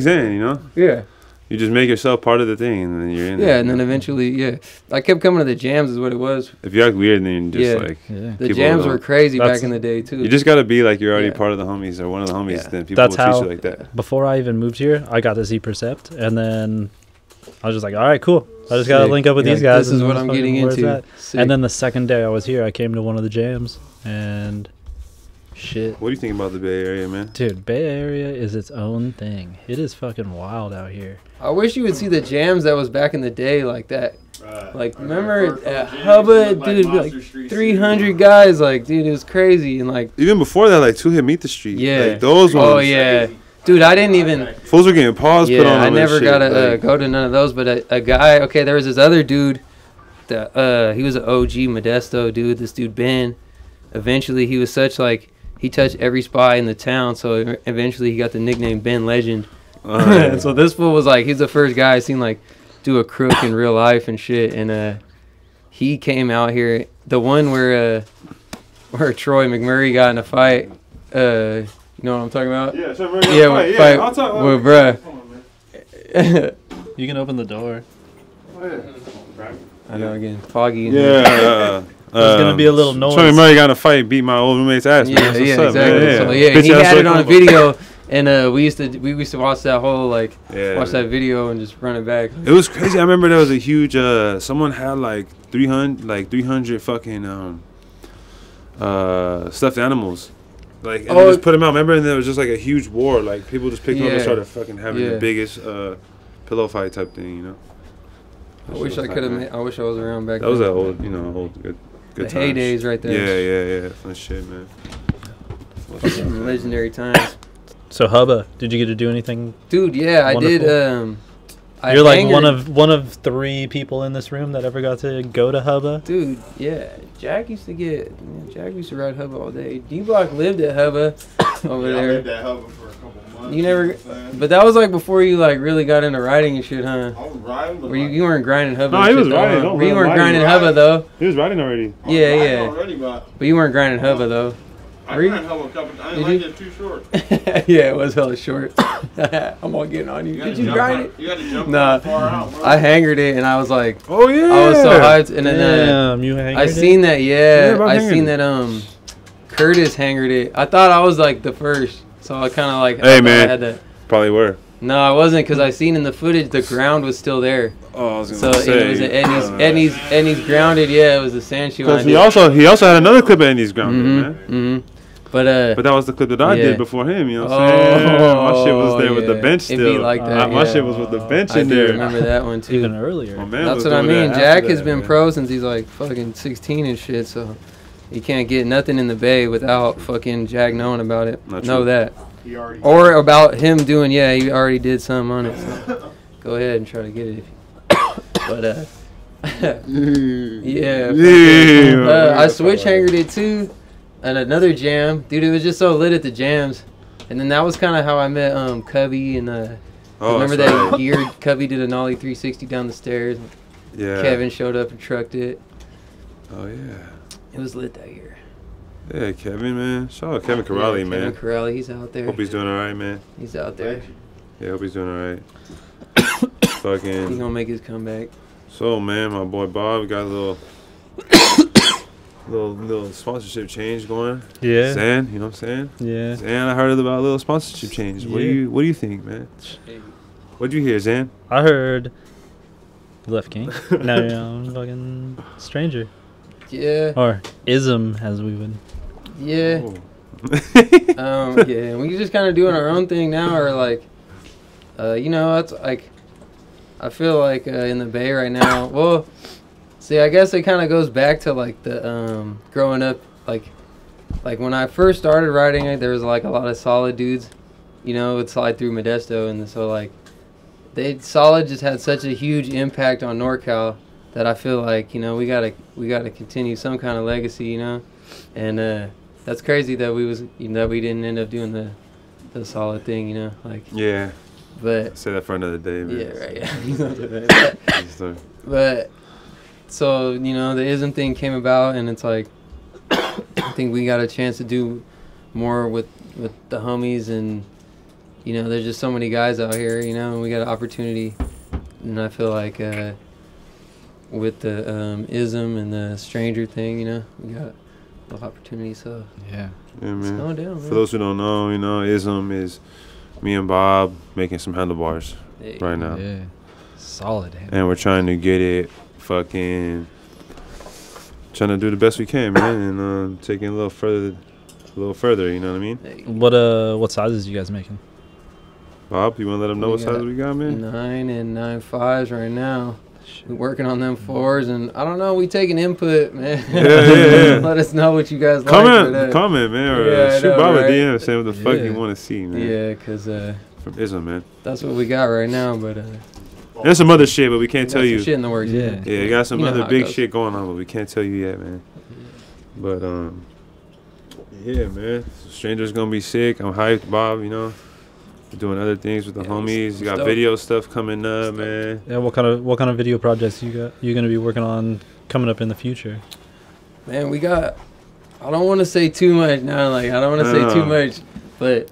Speaker 1: Zen, you know.
Speaker 3: Yeah.
Speaker 1: You just make yourself part of the thing, and then you're in.
Speaker 3: Yeah, and then eventually, I kept coming to the jams, is what it was.
Speaker 1: If you act weird, then you just
Speaker 3: the jams were crazy back in the day too.
Speaker 1: You just gotta be like you're already part of the homies or one of the homies. Then people will treat you like that.
Speaker 2: Before I even moved here, I got to see Percept, and then I was just like, all right, cool. I just gotta link up with these guys.
Speaker 3: This is what I'm getting into.
Speaker 2: And then the second day I was here, I came to one of the jams, and shit.
Speaker 1: What do you think about the Bay Area, man?
Speaker 2: Dude, Bay Area is its own thing. It is fucking wild out here.
Speaker 3: I wish you would see the jams that was back in the day like that. Like, remember at Hubba, dude, like 300 guys, like, dude, it was crazy. And like,
Speaker 1: even before that, like 2 Hit Meet the Street.
Speaker 3: Yeah.
Speaker 1: Like, those ones.
Speaker 3: Oh, yeah. Dude, I didn't even.
Speaker 1: Fools were getting paws put on.
Speaker 3: Yeah, I never got to go to none of those. But a guy, okay, there was this other dude. That he was an OG Modesto dude. This dude Ben. Eventually, he was such like he touched every spot in the town. So eventually, he got the nickname Ben Legend. So this fool was like, he's the first guy I seen like do a crook in real life and shit. And he came out here. The one where Troy McMurray got in a fight. You know what I'm talking about?
Speaker 1: Yeah, so fight.
Speaker 3: I'll talk with bruh.
Speaker 2: You can open the door.
Speaker 1: Oh, yeah.
Speaker 3: I know, again, foggy.
Speaker 1: Yeah.
Speaker 2: There's gonna be a little noise.
Speaker 1: Troy Murray got in a fight, beat my old roommate's ass.
Speaker 3: Yeah,
Speaker 1: man.
Speaker 3: yeah,
Speaker 1: What's
Speaker 3: exactly.
Speaker 1: Up, man?
Speaker 3: So yeah, he had it on a video, and we used to watch that whole watch that video and just run it back.
Speaker 1: It was crazy. I remember there was a huge someone had like 300 fucking stuffed animals Like, and they just put them out. Remember, and there was just like a huge war. Like, people just picked them up and
Speaker 3: Yeah.
Speaker 1: started fucking having
Speaker 3: Yeah.
Speaker 1: the biggest pillow fight type thing, you know?
Speaker 3: I wish I could have. I wish I was around back
Speaker 1: That
Speaker 3: then.
Speaker 1: was that old, you know, old good
Speaker 3: The
Speaker 1: times.
Speaker 3: heydays right there.
Speaker 1: Yeah. Fun shit, man.
Speaker 3: Legendary times.
Speaker 2: So Hubba, did you get to do anything?
Speaker 3: Dude, yeah, I did. I
Speaker 2: You're like
Speaker 3: angered-
Speaker 2: one of 3 people in this room that ever got to go to Hubba.
Speaker 3: Dude, yeah. Jack used to ride Hubba all day. D-Block lived at Hubba over
Speaker 5: I
Speaker 3: there.
Speaker 5: lived at Hubba for a couple months.
Speaker 3: You never,
Speaker 5: know what I'm saying?
Speaker 3: but that was like before you like really got into riding and shit, huh?
Speaker 5: I was riding, but
Speaker 3: Where you weren't grinding Hubba.
Speaker 1: No,
Speaker 3: and
Speaker 1: he
Speaker 3: shit
Speaker 1: was
Speaker 3: though,
Speaker 1: riding.
Speaker 3: huh?
Speaker 1: Don't
Speaker 3: Where you
Speaker 1: let
Speaker 3: weren't
Speaker 1: him
Speaker 3: grinding
Speaker 5: ride.
Speaker 3: Hubba though.
Speaker 1: He was riding already.
Speaker 5: I was
Speaker 3: Yeah,
Speaker 5: riding
Speaker 3: yeah.
Speaker 5: already, but
Speaker 3: But you weren't grinding Hubba though.
Speaker 5: I
Speaker 3: Were you?
Speaker 5: ran Hubba a couple times. I
Speaker 3: Did
Speaker 5: didn't
Speaker 3: you?
Speaker 5: like it too short.
Speaker 3: Yeah, it was hella short. I'm all getting on you.
Speaker 5: gotta
Speaker 3: Did you
Speaker 5: jump
Speaker 3: grind
Speaker 5: on-
Speaker 3: it?
Speaker 5: You got to jump
Speaker 3: Nah.
Speaker 5: far out, bro.
Speaker 3: I hangered it and I was like,
Speaker 1: Oh, yeah.
Speaker 3: I was so hyped. And then
Speaker 2: Damn, you
Speaker 3: I seen that.
Speaker 1: Yeah,
Speaker 3: Yeah,
Speaker 1: about
Speaker 3: I
Speaker 1: hangered
Speaker 3: seen
Speaker 1: it.
Speaker 3: that. Curtis hangered it. I thought I was like the first, so I kind of like. I
Speaker 1: Hey,
Speaker 3: thought
Speaker 1: man.
Speaker 3: I had to,
Speaker 1: Probably were.
Speaker 3: no, I wasn't because I seen in the footage the ground was still there.
Speaker 1: Oh, I was
Speaker 3: So
Speaker 1: gonna say.
Speaker 3: it was Edney's grounded. Yeah, it was the sand shoe.
Speaker 1: Because he also had another clip of Andy's grounded, man.
Speaker 3: Mm-hmm. But
Speaker 1: But that was the clip that I
Speaker 3: Yeah.
Speaker 1: did before him, you know what I'm saying? My shit was there with the
Speaker 3: yeah.
Speaker 1: bench
Speaker 3: It'd
Speaker 1: still.
Speaker 3: be like that,
Speaker 1: My
Speaker 3: yeah.
Speaker 1: shit was with the bench
Speaker 3: I
Speaker 1: in
Speaker 3: do
Speaker 1: there.
Speaker 3: remember that one too.
Speaker 2: even earlier.
Speaker 1: My man
Speaker 3: That's
Speaker 1: was
Speaker 3: what I
Speaker 1: doing
Speaker 3: mean.
Speaker 1: that
Speaker 3: Jack
Speaker 1: after
Speaker 3: has
Speaker 1: that,
Speaker 3: been
Speaker 1: man.
Speaker 3: pro since he's like fucking 16 and shit, so you can't get nothing in the Bay without fucking Jack knowing about it.
Speaker 1: Not
Speaker 3: Know
Speaker 1: true.
Speaker 3: that.
Speaker 5: He already
Speaker 3: Or about him doing, yeah, he already did something on it. So go ahead and try to get it. But yeah.
Speaker 1: Yeah.
Speaker 3: I switch hangered it too at another jam. Dude, it was just so lit at the jams. And then that was kind of how I met Cubby and
Speaker 1: Oh,
Speaker 3: remember
Speaker 1: that's
Speaker 3: that
Speaker 1: right.
Speaker 3: year Cubby did a nollie 360 down the stairs.
Speaker 1: Yeah.
Speaker 3: Kevin showed up and trucked it.
Speaker 1: Oh, yeah.
Speaker 3: It was lit that year.
Speaker 1: Yeah, Kevin, man. Shout out Kevin Corrali, man.
Speaker 3: Kevin Corrali, he's out there.
Speaker 1: Hope he's doing all right, man.
Speaker 3: He's out there.
Speaker 1: Yeah, hope he's doing all right.
Speaker 3: He's
Speaker 1: Fucking.
Speaker 3: gonna make his comeback.
Speaker 1: So, man, my boy Bob got a little sponsorship change going.
Speaker 2: Yeah.
Speaker 1: Zan, you know what I'm saying?
Speaker 2: Yeah.
Speaker 1: Zan, I heard about a little sponsorship change. What do
Speaker 2: Yeah.
Speaker 1: you think, man? What'd you hear, Zan?
Speaker 2: I heard you left King. Now you're on fucking Stranger.
Speaker 3: Yeah,
Speaker 2: Or Ism, as we would.
Speaker 3: yeah. Yeah, we just kind of doing our own thing now, or like, you know, it's like, I feel like in the Bay right now. Well, see, I guess it kind of goes back to like the growing up, like when I first started riding it, there was like a lot of solid dudes, you know, would slide through Modesto, and so like, solid just had such a huge impact on NorCal that I feel like, you know, we gotta continue some kind of legacy, you know, and that's crazy that we didn't end up doing the solid thing, you know, like.
Speaker 1: Yeah.
Speaker 3: But
Speaker 1: Say that for another day, man.
Speaker 3: yeah, right. Yeah. But so you know, the ism thing came about, and it's like I think we got a chance to do more with the homies, and you know, there's just so many guys out here, you know, and we got an opportunity, and I feel like with the ism and the stranger thing, you know, we got a lot of opportunity, so
Speaker 2: Yeah.
Speaker 1: Yeah,
Speaker 3: it's
Speaker 1: man.
Speaker 3: going down, man.
Speaker 1: For those who don't know, you know, Ism is me and Bob making some handlebars
Speaker 3: Hey.
Speaker 1: right now.
Speaker 2: Yeah. Solid.
Speaker 1: And we're trying to get it trying to do the best we can, man, and taking a little further, you know what I mean?
Speaker 3: Hey.
Speaker 2: What sizes you guys making?
Speaker 1: Bob, you want to let them know
Speaker 3: We
Speaker 1: what size
Speaker 3: got
Speaker 1: we got, man?
Speaker 3: 9 and 9.5s right now. We're working on them 4s, and I don't know. We taking input, man.
Speaker 1: Yeah.
Speaker 3: Let us know what you guys like.
Speaker 1: Comment, man, or
Speaker 3: Yeah, I
Speaker 1: shoot
Speaker 3: know,
Speaker 1: Bob a
Speaker 3: right?
Speaker 1: DM saying what the fuck
Speaker 2: Yeah.
Speaker 1: you want to see, man.
Speaker 3: Yeah, because
Speaker 1: From Ism, man.
Speaker 3: that's what we got right now. But
Speaker 1: There's some other shit, but we can't
Speaker 3: got
Speaker 1: tell
Speaker 3: some
Speaker 1: you.
Speaker 3: shit in the works.
Speaker 2: Yeah.
Speaker 1: Yeah, you got some
Speaker 3: You know
Speaker 1: other
Speaker 3: how it
Speaker 1: big
Speaker 3: goes.
Speaker 1: shit going on, but we can't tell you yet, man. But yeah, man. Stranger's gonna be sick. I'm hyped, Bob. You know, we're doing other things with the
Speaker 3: Yeah,
Speaker 1: homies. You got
Speaker 3: stoked.
Speaker 1: video stuff coming up, man.
Speaker 2: Yeah. What kind of video projects you gonna be working on coming up in the future?
Speaker 3: Man, we got. I don't want to say too much now. Like I don't want to say too
Speaker 1: No.
Speaker 3: much, but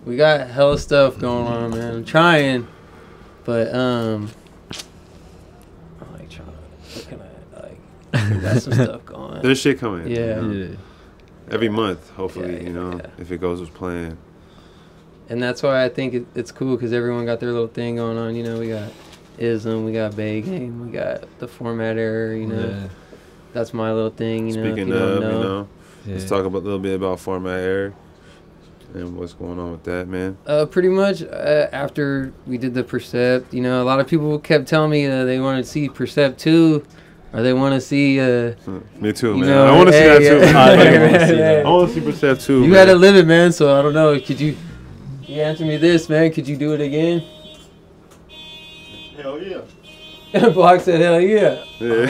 Speaker 3: we got hella stuff going on, man. I'm trying, but I'm like trying. What can I like? We got some stuff going.
Speaker 1: There's shit coming.
Speaker 3: Yeah.
Speaker 1: you know, every month, hopefully.
Speaker 3: Yeah,
Speaker 1: you know,
Speaker 3: yeah.
Speaker 1: if it goes as planned.
Speaker 3: And that's why I think it's cool because everyone got their little thing going on. You know, we got Ism, we got BAYGAME, we got the format error. You know, that's my little thing. You know, if
Speaker 1: Speaking
Speaker 3: you don't
Speaker 1: of, you know,
Speaker 2: Yeah.
Speaker 1: let's talk about a little bit about format error. And what's going on with that, man?
Speaker 3: Pretty much after we did the Percept, you know, a lot of people kept telling me they want to see Percept 2, or they want to see.
Speaker 1: Me too,
Speaker 3: you
Speaker 1: man.
Speaker 3: know,
Speaker 1: I want to see that too.
Speaker 2: I wanna see that.
Speaker 1: I want to see Percept too.
Speaker 3: You had to live it, man. So I don't know. Could you answer me this, man? Could you do it again?
Speaker 5: Hell yeah.
Speaker 3: Block said, "Hell yeah."
Speaker 1: Yeah.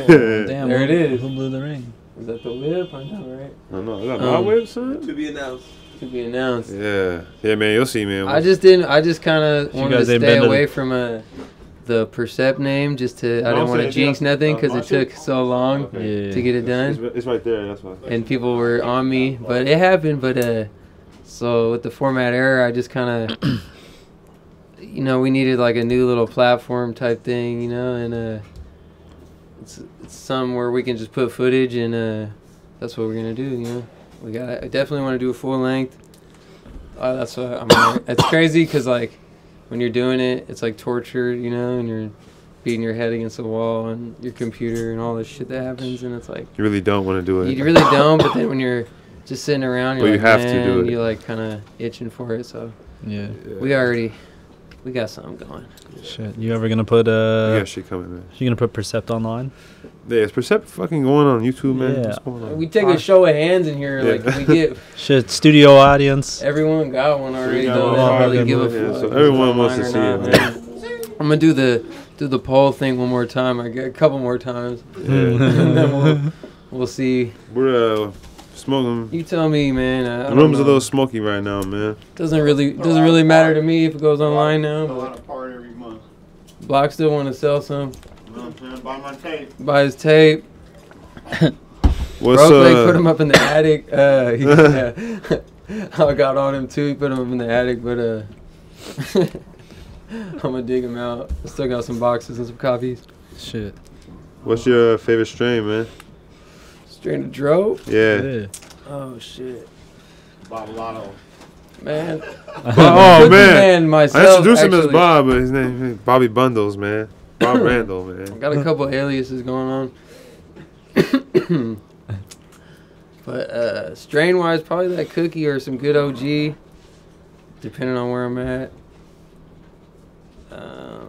Speaker 2: Damn,
Speaker 3: There it is.
Speaker 2: Who blew the ring?
Speaker 3: Is that the whip? I know, right?
Speaker 1: I know. Is that my whip, son?
Speaker 4: To be announced.
Speaker 3: To be announced.
Speaker 1: Yeah. Yeah, man. You'll see, man.
Speaker 3: I just didn't. I just kind of wanted to
Speaker 2: guys ain't
Speaker 3: stay
Speaker 2: been to
Speaker 3: away from the Percept name, just to. I didn't want to jinx nothing because it took so long
Speaker 2: Yeah.
Speaker 3: to get it done,
Speaker 1: It's right there. That's why.
Speaker 3: and people were on me. But it happened. But so with the format error, I just kind of, you know, we needed like a new little platform type thing, you know, and it's some where we can just put footage, and that's what we're gonna do, you know. I definitely want to do a full length. That's what I mean. It's crazy because like when you're doing it, it's like torture, you know, and you're beating your head against the wall and your computer and all this shit that happens, and it's like
Speaker 1: You really don't want to do it.
Speaker 3: you really don't. But then when you're just sitting around, you're
Speaker 1: But you
Speaker 3: like,
Speaker 1: have to
Speaker 3: man,
Speaker 1: do it.
Speaker 3: you're like kind of itching for it. So
Speaker 2: Yeah.
Speaker 3: we got something going.
Speaker 2: Shit. You ever gonna put
Speaker 1: You got shit coming, man.
Speaker 2: You gonna put Percept online?
Speaker 1: Yeah, is Percept fucking going on YouTube, man?
Speaker 2: Yeah.
Speaker 1: What's going on?
Speaker 3: We take a show of hands in here,
Speaker 1: Yeah.
Speaker 3: like we get
Speaker 2: Shit. Studio audience.
Speaker 3: everyone got one already.
Speaker 1: got
Speaker 3: Though
Speaker 1: one
Speaker 3: they don't
Speaker 1: already,
Speaker 3: really give a
Speaker 1: yeah,
Speaker 3: fuck.
Speaker 1: so
Speaker 3: if
Speaker 1: everyone
Speaker 3: it's
Speaker 1: wants to
Speaker 3: online or
Speaker 1: see it,
Speaker 3: not, man. I'm gonna do the poll thing one more time. I get a couple more times,
Speaker 1: Yeah.
Speaker 3: and then we'll see.
Speaker 1: We're smoking.
Speaker 3: You tell me, man. I
Speaker 1: The
Speaker 3: don't
Speaker 1: room's a
Speaker 3: know.
Speaker 1: little smoky right now, man.
Speaker 3: Doesn't really matter to me if it goes online now.
Speaker 5: Fill out
Speaker 3: But
Speaker 5: a part every month.
Speaker 3: Block still want to sell some.
Speaker 5: You know what I'm saying? Buy my tape.
Speaker 3: Buy his tape.
Speaker 1: What's
Speaker 3: Broke leg put him up in the attic. I got on him too. He put him up in the attic, but I'm gonna dig him out. I still got some boxes and some copies.
Speaker 2: Shit.
Speaker 1: What's your favorite strain, man?
Speaker 3: Strain of Dro.
Speaker 1: Yeah.
Speaker 2: Yeah.
Speaker 3: Oh shit,
Speaker 5: Bob Lotto.
Speaker 3: man.
Speaker 1: Oh
Speaker 3: Cookie
Speaker 1: man.
Speaker 3: myself.
Speaker 1: I introduced him as
Speaker 3: actually.
Speaker 1: Bob, but his name is Bobby Bundles, man. Bob Randel, man.
Speaker 3: Got a couple aliases going on. But strain wise, probably that cookie or some good OG, depending on where I'm at. I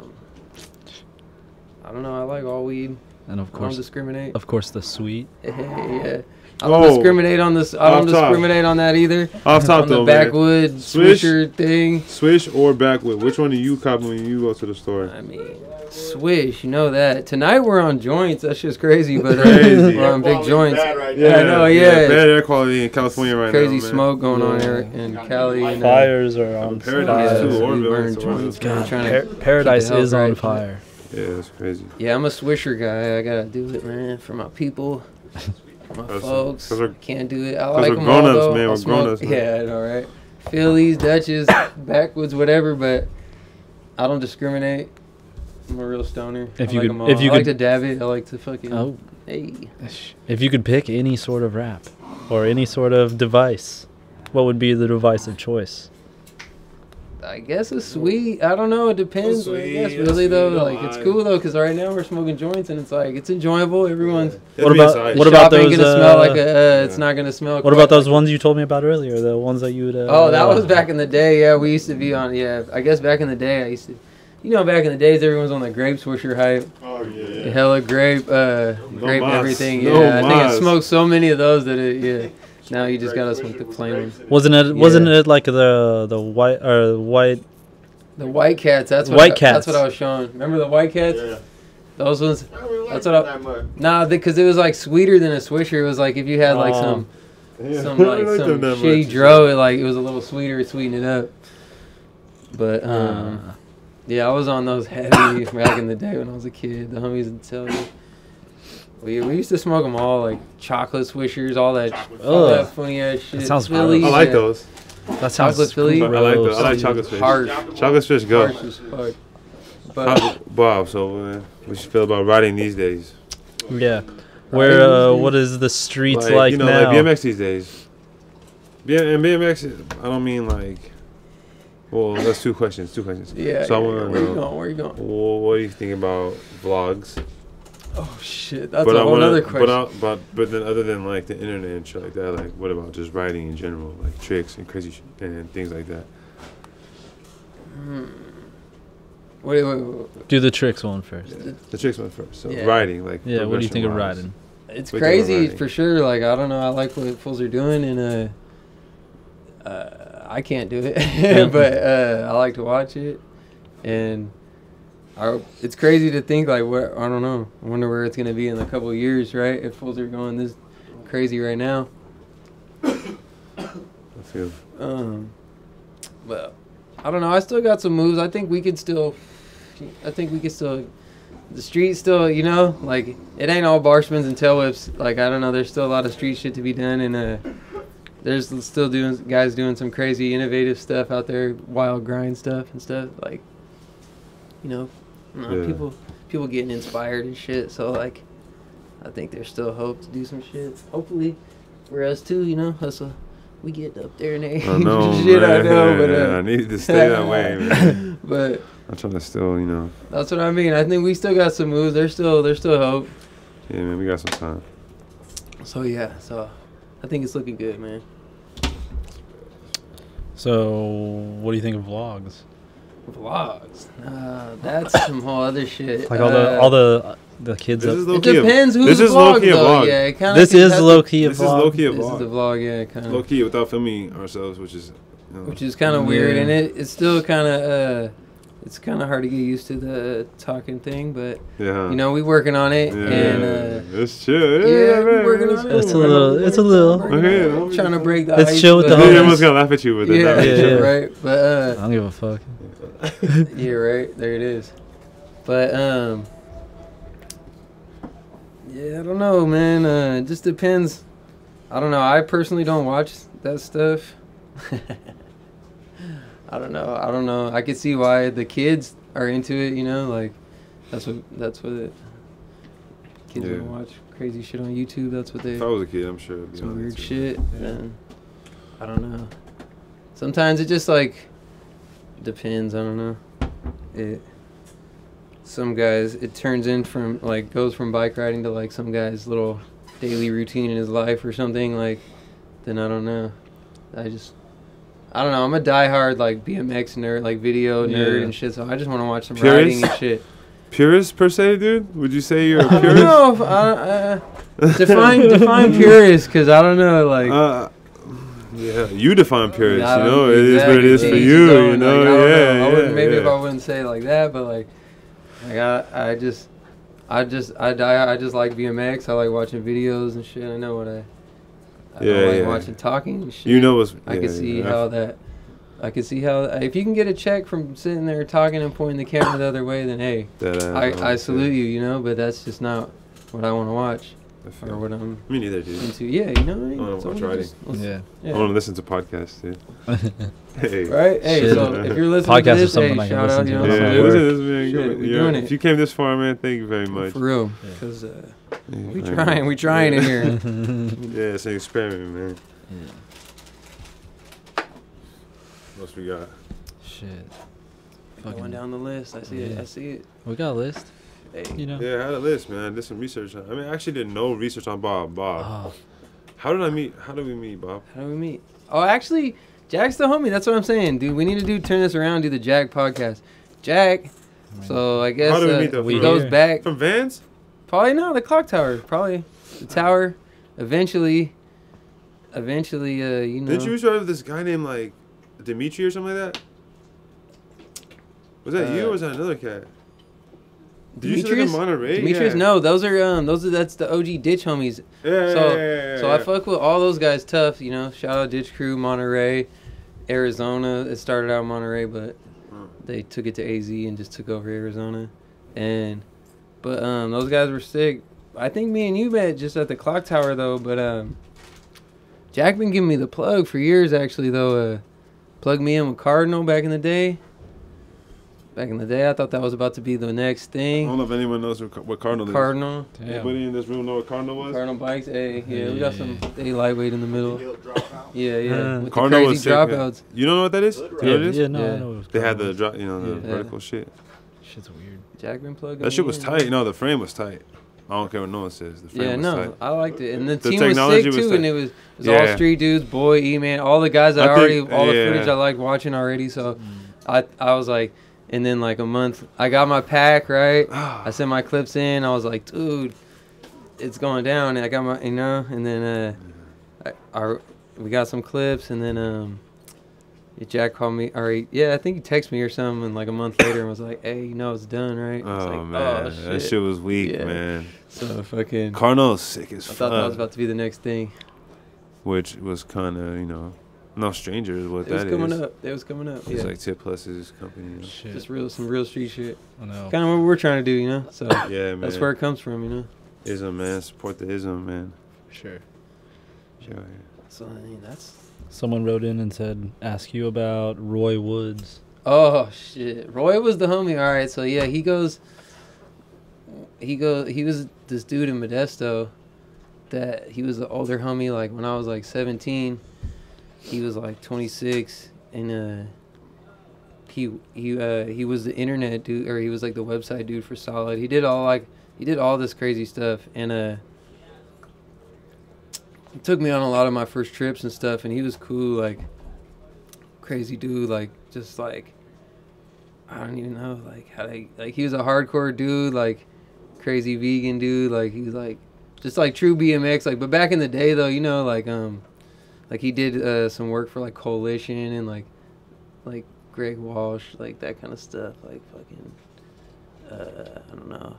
Speaker 3: don't know. I like all weed.
Speaker 2: And of
Speaker 3: I don't
Speaker 2: course,
Speaker 3: discriminate.
Speaker 2: the sweet.
Speaker 3: Yeah. I don't
Speaker 1: Oh.
Speaker 3: discriminate on this. I don't
Speaker 1: Off top.
Speaker 3: discriminate on that either.
Speaker 1: Off top
Speaker 3: On the
Speaker 1: though, man.
Speaker 3: backwood
Speaker 1: Swish.
Speaker 3: swisher thing.
Speaker 1: Swish or backwood? Which one do you cop when you go to the store?
Speaker 3: I mean, swish. You know that. Tonight we're on joints. That's just crazy. But
Speaker 1: Crazy.
Speaker 3: we're on big
Speaker 5: Quality's
Speaker 3: joints.
Speaker 5: bad right
Speaker 3: Yeah, I know, yeah.
Speaker 1: Bad air quality in California right
Speaker 3: Crazy
Speaker 1: now, man.
Speaker 3: smoke going on
Speaker 2: Yeah.
Speaker 3: here in Cali. And,
Speaker 2: Fires are on
Speaker 1: Paradise,
Speaker 2: fire.
Speaker 1: too,
Speaker 3: we
Speaker 1: Orville,
Speaker 3: burn
Speaker 1: so
Speaker 3: joints.
Speaker 1: Orville.
Speaker 3: Man, trying to
Speaker 2: Paradise
Speaker 3: keep the
Speaker 2: is
Speaker 3: health
Speaker 2: on
Speaker 3: right.
Speaker 2: fire.
Speaker 1: Yeah, that's crazy.
Speaker 3: Yeah, I'm a swisher guy. I gotta do it, man, for my people, for my
Speaker 1: That's-
Speaker 3: folks.
Speaker 1: 'cause we're-
Speaker 3: Can't do it. I
Speaker 1: 'cause
Speaker 3: like
Speaker 1: we're
Speaker 3: them all,
Speaker 1: grown-ups,
Speaker 3: though.
Speaker 1: man.
Speaker 3: I'll
Speaker 1: We're
Speaker 3: smoke-
Speaker 1: grown-ups, man.
Speaker 3: Yeah, I know, right? Phillies, Dutches, backwoods, whatever. But I don't discriminate. I'm a real stoner.
Speaker 2: If
Speaker 3: I
Speaker 2: you
Speaker 3: like
Speaker 2: could-
Speaker 3: 'em all.
Speaker 2: if you
Speaker 3: I like
Speaker 2: could-
Speaker 3: to dab it. I like to fucking.
Speaker 2: Oh,
Speaker 3: Hey.
Speaker 2: if you could pick any sort of wrap or any sort of device, what would be the device of choice?
Speaker 3: I guess it's sweet. I don't know. It depends. I
Speaker 1: Sweet,
Speaker 3: guess
Speaker 1: that's
Speaker 3: really though,
Speaker 1: sweet,
Speaker 3: like it's
Speaker 1: alright.
Speaker 3: cool though, cause right now we're smoking joints and it's like it's enjoyable. Everyone's
Speaker 2: What about-
Speaker 1: What
Speaker 2: what
Speaker 3: shop
Speaker 2: about
Speaker 3: ain't
Speaker 2: those,
Speaker 3: gonna smell like
Speaker 1: Yeah.
Speaker 3: it's not gonna smell.
Speaker 2: What
Speaker 3: quite
Speaker 2: about those
Speaker 3: like-
Speaker 2: ones you told me about earlier? The ones that you would.
Speaker 3: Oh, that was back in the day. Yeah, we used to be on. Yeah, I guess back in the day I used to. You know, back in the days, everyone's on the grape swisher hype.
Speaker 5: Oh yeah.
Speaker 3: Hella grape, grape and
Speaker 1: mas.
Speaker 3: everything.
Speaker 1: No
Speaker 3: Yeah, I think
Speaker 1: mas.
Speaker 3: it smoked so many of those that it. Yeah. Now you just gotta smoke the plain one.
Speaker 2: Wasn't it?
Speaker 3: Yeah.
Speaker 2: Wasn't it like the white or white?
Speaker 3: The white cats. That's what.
Speaker 2: White
Speaker 3: That's
Speaker 2: Cats.
Speaker 3: what I was showing. Remember the white cats?
Speaker 5: Yeah.
Speaker 3: Those ones.
Speaker 5: I don't really like
Speaker 3: That's
Speaker 5: them
Speaker 3: what I-
Speaker 5: that much.
Speaker 3: Nah, because it was like sweeter than a swisher. It was like if you had like
Speaker 2: Oh.
Speaker 1: Yeah.
Speaker 3: some like
Speaker 1: I
Speaker 3: some
Speaker 1: them that
Speaker 3: shitty
Speaker 1: much.
Speaker 3: dro, it like it was a little sweeter, sweeten it up. But yeah, I was on those heavy back in the day when I was a kid. The homies would tell you. We used to smoke them all, like chocolate swishers, all that
Speaker 2: Ugh.
Speaker 3: funny ass shit.
Speaker 2: That sounds
Speaker 3: Phillies,
Speaker 1: I like
Speaker 3: yeah.
Speaker 1: those.
Speaker 2: that sounds
Speaker 3: Chocolate Philly?
Speaker 1: I like those. I like
Speaker 2: gross.
Speaker 1: chocolate fish.
Speaker 3: Harsh.
Speaker 1: Chocolate fish go.
Speaker 3: Harsh as fuck. But
Speaker 1: Bob, so what you feel about riding these days?
Speaker 2: Yeah. Where? What is the streets like
Speaker 1: you know,
Speaker 2: now?
Speaker 1: like BMX these days. And BMX, I don't mean like. Well, that's two questions.
Speaker 3: yeah,
Speaker 1: So I
Speaker 3: yeah,
Speaker 1: want to
Speaker 3: where you
Speaker 1: know.
Speaker 3: going? Where you going?
Speaker 1: Well, what do you think about vlogs?
Speaker 3: Oh shit, that's a whole other question.
Speaker 1: But then other than like the internet and shit like that, like what about just writing in general, like tricks and crazy shit and things like that?
Speaker 3: Wait.
Speaker 2: Do the tricks one first.
Speaker 1: The tricks one first. So
Speaker 3: Yeah.
Speaker 1: writing, like
Speaker 2: Yeah, what do you think of
Speaker 1: progression-wise.
Speaker 2: riding?
Speaker 3: It's
Speaker 1: What do you think of
Speaker 3: crazy
Speaker 1: writing?
Speaker 3: for sure. Like I don't know, I like what fools are doing, and I can't do it, but I like to watch it, and it's crazy to think like what I don't know. I wonder where it's gonna be in a couple of years, right? If fools are going this crazy right now.
Speaker 1: I feel.
Speaker 3: But I don't know. I still got some moves. I think we could still. The street still, you know, like it ain't all bar spins and tail whips. Like I don't know. There's still a lot of street shit to be done, and there's still guys doing some crazy innovative stuff out there, wild grind stuff and stuff. Like, you know, people getting inspired and shit. So like, I think there's still hope to do some shit. Hopefully, for us too, you know, hustle. We get up there and
Speaker 1: I know,
Speaker 3: shit.
Speaker 1: man.
Speaker 3: I know, but
Speaker 1: I need to stay that way, man.
Speaker 3: But
Speaker 1: I'm trying to still, you know.
Speaker 3: that's what I mean. I think we still got some moves. There's still hope.
Speaker 1: Yeah, man, we got some time.
Speaker 3: So yeah, I think it's looking good, man.
Speaker 2: So, what do you think of vlogs?
Speaker 3: Vlogs. That's some whole other shit.
Speaker 2: Like all the kids.
Speaker 1: This is
Speaker 3: It
Speaker 1: low-key
Speaker 3: depends who's
Speaker 1: This is
Speaker 3: vlog,
Speaker 1: low-key a
Speaker 3: though.
Speaker 1: vlog.
Speaker 3: Yeah, it kinda
Speaker 2: This is low key a
Speaker 1: This is
Speaker 2: vlog.
Speaker 1: low-key a
Speaker 3: This is the
Speaker 1: vlog.
Speaker 3: vlog, yeah, kind of.
Speaker 1: Low-key without filming ourselves, which is... You know,
Speaker 3: Which is kind of weird,
Speaker 2: Yeah.
Speaker 3: and it's still kind of it's kind of hard to get used to the talking thing, but
Speaker 1: yeah.
Speaker 3: you know we working on it,
Speaker 1: Yeah,
Speaker 3: and
Speaker 1: it's chill.
Speaker 3: yeah,
Speaker 1: man,
Speaker 3: we're working on it.
Speaker 2: It's a little.
Speaker 1: Okay,
Speaker 3: I'm trying to break the
Speaker 2: It's
Speaker 3: ice.
Speaker 2: chill with the
Speaker 3: but-
Speaker 1: Yeah,
Speaker 2: homies.
Speaker 1: everyone's gonna laugh at you with it.
Speaker 3: Yeah,
Speaker 2: Yeah.
Speaker 3: right. But
Speaker 2: I don't give a fuck.
Speaker 3: yeah, right. There it is. But yeah, I don't know, man. It just depends. I don't know. I personally don't watch that stuff. I don't know. I could see why the kids are into it. You know, like that's what it. Kids
Speaker 1: Yeah.
Speaker 3: want to watch crazy shit on YouTube. That's what they.
Speaker 1: If I was a kid, I'm sure it'd be
Speaker 3: Some
Speaker 1: on it
Speaker 3: weird
Speaker 1: too.
Speaker 3: shit. And I don't know. Sometimes it just like depends. I don't know. Some guys it turns in from like goes from bike riding to like some guy's little daily routine in his life or something like. Then I don't know. I don't know. I'm a diehard like BMX nerd, like video nerd
Speaker 1: Yeah.
Speaker 3: and shit. So I just want to watch some
Speaker 1: Purist?
Speaker 3: riding and shit.
Speaker 1: Purist per se, dude? Would you say you're a
Speaker 3: I don't
Speaker 1: purist?
Speaker 3: know. If, define purist, because I don't know. Like.
Speaker 1: Yeah, you define purist.
Speaker 3: I
Speaker 1: You
Speaker 3: don't-
Speaker 1: know, it is what it is for
Speaker 3: exactly.
Speaker 1: you.
Speaker 3: Easy
Speaker 1: You
Speaker 3: going,
Speaker 1: know,
Speaker 3: like, I don't
Speaker 1: yeah,
Speaker 3: know. I wouldn't, maybe if
Speaker 1: yeah.
Speaker 3: I wouldn't say it like that, but like I just like BMX. I like watching videos and shit. I know what I
Speaker 1: Yeah,
Speaker 3: don't like
Speaker 1: yeah.
Speaker 3: watching talking and shit.
Speaker 1: You know what's...
Speaker 3: I
Speaker 1: yeah,
Speaker 3: can see
Speaker 1: yeah.
Speaker 3: how that. I can see how if you can get a check from sitting there talking and pointing the camera the other way, then hey, I salute you. You know, but that's just not what I want to watch or what I'm
Speaker 1: Me neither, dude.
Speaker 3: into. Yeah, you know what I mean.
Speaker 1: I wanna
Speaker 3: So
Speaker 1: watch
Speaker 3: we
Speaker 1: riding.
Speaker 3: just- let's-
Speaker 2: Yeah.
Speaker 3: yeah.
Speaker 1: I want to listen to podcasts, dude. Hey.
Speaker 3: Right? Hey,
Speaker 2: Shit.
Speaker 3: so if you're listening
Speaker 2: Podcast
Speaker 3: to
Speaker 2: is
Speaker 3: this,
Speaker 2: something
Speaker 3: hey,
Speaker 2: I can
Speaker 3: shout out,
Speaker 2: listen
Speaker 3: you
Speaker 2: to.
Speaker 3: know,
Speaker 1: Yeah,
Speaker 2: Yeah,
Speaker 1: listen
Speaker 3: salute.
Speaker 1: to this, man.
Speaker 3: Shit, we
Speaker 1: Yeah,
Speaker 3: doing
Speaker 1: if
Speaker 3: it.
Speaker 1: you came this far, man, thank you very much.
Speaker 3: For real,
Speaker 2: Yeah.
Speaker 3: because
Speaker 1: Yeah,
Speaker 3: we
Speaker 1: very
Speaker 3: trying in here.
Speaker 1: Yeah, it's an experiment, man. What else we got?
Speaker 2: Shit.
Speaker 3: Going
Speaker 2: Fucking-
Speaker 3: down the list, I see it.
Speaker 2: Yeah.
Speaker 3: I see it.
Speaker 2: We got a list.
Speaker 3: Hey,
Speaker 2: You know.
Speaker 1: Yeah, I had a list, man. I did some research. I mean, I actually did no research on Bob.
Speaker 2: Oh,
Speaker 1: How did we meet, Bob?
Speaker 3: how do we meet? Oh, actually, Jack's the homie. That's what I'm saying, dude. We need to turn this around, do the Jack podcast. Jack. So I guess
Speaker 1: How did we meet though?
Speaker 2: we
Speaker 3: it goes
Speaker 2: here.
Speaker 3: back.
Speaker 1: From Vans?
Speaker 3: Probably not the clock tower. Probably the tower. Eventually, you know.
Speaker 1: Didn't you start with this guy named like Dimitri or something like that? Was that you or was that another cat? Did you used to live in
Speaker 3: Demetrius?
Speaker 1: Monterey?
Speaker 3: Demetrius?
Speaker 1: Yeah.
Speaker 3: No, that's the OG ditch homies.
Speaker 1: Yeah,
Speaker 3: So-
Speaker 1: yeah,
Speaker 3: So I fuck with all those guys tough, you know. Shout out Ditch Crew, Monterey, Arizona. It started out in Monterey, but they took it to AZ and just took over Arizona. But those guys were sick. I think me and you met just at the clock tower though, but Jack been giving me the plug for years actually though. Plugged me in with Cardinal back in the day. Back in the day, I thought that was about to be the next
Speaker 1: I
Speaker 3: thing.
Speaker 1: don't know if anyone knows what Cardinal is.
Speaker 3: Cardinal.
Speaker 1: Anybody in this room know what Cardinal was?
Speaker 3: Cardinal bikes, hey, yeah, we got some they lightweight in the middle.
Speaker 5: He'll drop out.
Speaker 3: Yeah, yeah. With
Speaker 1: Cardinal
Speaker 3: the
Speaker 1: was
Speaker 3: crazy
Speaker 1: sick, man.
Speaker 3: dropouts.
Speaker 1: You don't know what that is? Do you know what it is?
Speaker 2: Yeah, no,
Speaker 3: Yeah.
Speaker 2: I know. What
Speaker 1: They had the
Speaker 2: was.
Speaker 1: drop, the
Speaker 3: Yeah.
Speaker 1: vertical shit.
Speaker 2: Shit's weird.
Speaker 3: Jack been plugging.
Speaker 1: That shit
Speaker 3: me
Speaker 1: was
Speaker 3: in,
Speaker 1: tight. No, the frame was tight. I don't care what no one says. The frame
Speaker 3: Yeah,
Speaker 1: was
Speaker 3: no,
Speaker 1: tight.
Speaker 3: I liked it, and the
Speaker 1: The
Speaker 3: team was
Speaker 1: technology
Speaker 3: sick
Speaker 1: was
Speaker 3: too,
Speaker 1: tight.
Speaker 3: and it was
Speaker 1: Yeah.
Speaker 3: all street dudes, Boy, E-Man, all the guys that
Speaker 1: I
Speaker 3: already,
Speaker 1: think-
Speaker 3: all the
Speaker 1: yeah.
Speaker 3: footage I liked watching already. So, I was like, and then like a month, I got my pack right. I sent my clips in. I was like, dude, it's going down, and I got my, and then we got some clips, and then Jack called me, I think he texted me or something, and like a month later, and was like, hey, it's done, right? I was
Speaker 1: Oh
Speaker 3: like,
Speaker 1: man,
Speaker 3: oh,
Speaker 1: that shit was weak,
Speaker 3: Yeah.
Speaker 1: man.
Speaker 3: So fucking,
Speaker 1: Cardinals sick as
Speaker 3: I
Speaker 1: fuck.
Speaker 3: thought that was about to be the next thing.
Speaker 1: Which was kind of no strangers what
Speaker 3: It was
Speaker 1: that
Speaker 3: coming
Speaker 1: is.
Speaker 3: up. It was coming up.
Speaker 1: It's
Speaker 3: Yeah,
Speaker 1: like Tip Plus's company.
Speaker 2: Shit.
Speaker 3: just some real street shit.
Speaker 2: I know.
Speaker 3: Kind of what we're trying to do, So
Speaker 1: Yeah, man.
Speaker 3: that's where it comes from,
Speaker 1: Ism, man. Support the ism, man.
Speaker 2: Sure.
Speaker 1: Yeah,
Speaker 3: So I mean, that's.
Speaker 2: Someone wrote in and said, ask you about Roy Woods.
Speaker 3: Oh shit, Roy was the homie. All right, so yeah, he was this dude in Modesto that he was the older homie. Like when I was like 17, he was like 26, and he was the internet dude, or he was like the website dude for Solid. He did all this crazy stuff, and he took me on a lot of my first trips and stuff, and he was cool, like crazy dude, like just like I don't even know like how they like he was a hardcore dude, like crazy vegan dude, like he was like just like true BMX, like but back in the day though, like he did some work for like Coalition and like Greg Walsh, like that kind of stuff, like fucking I don't know,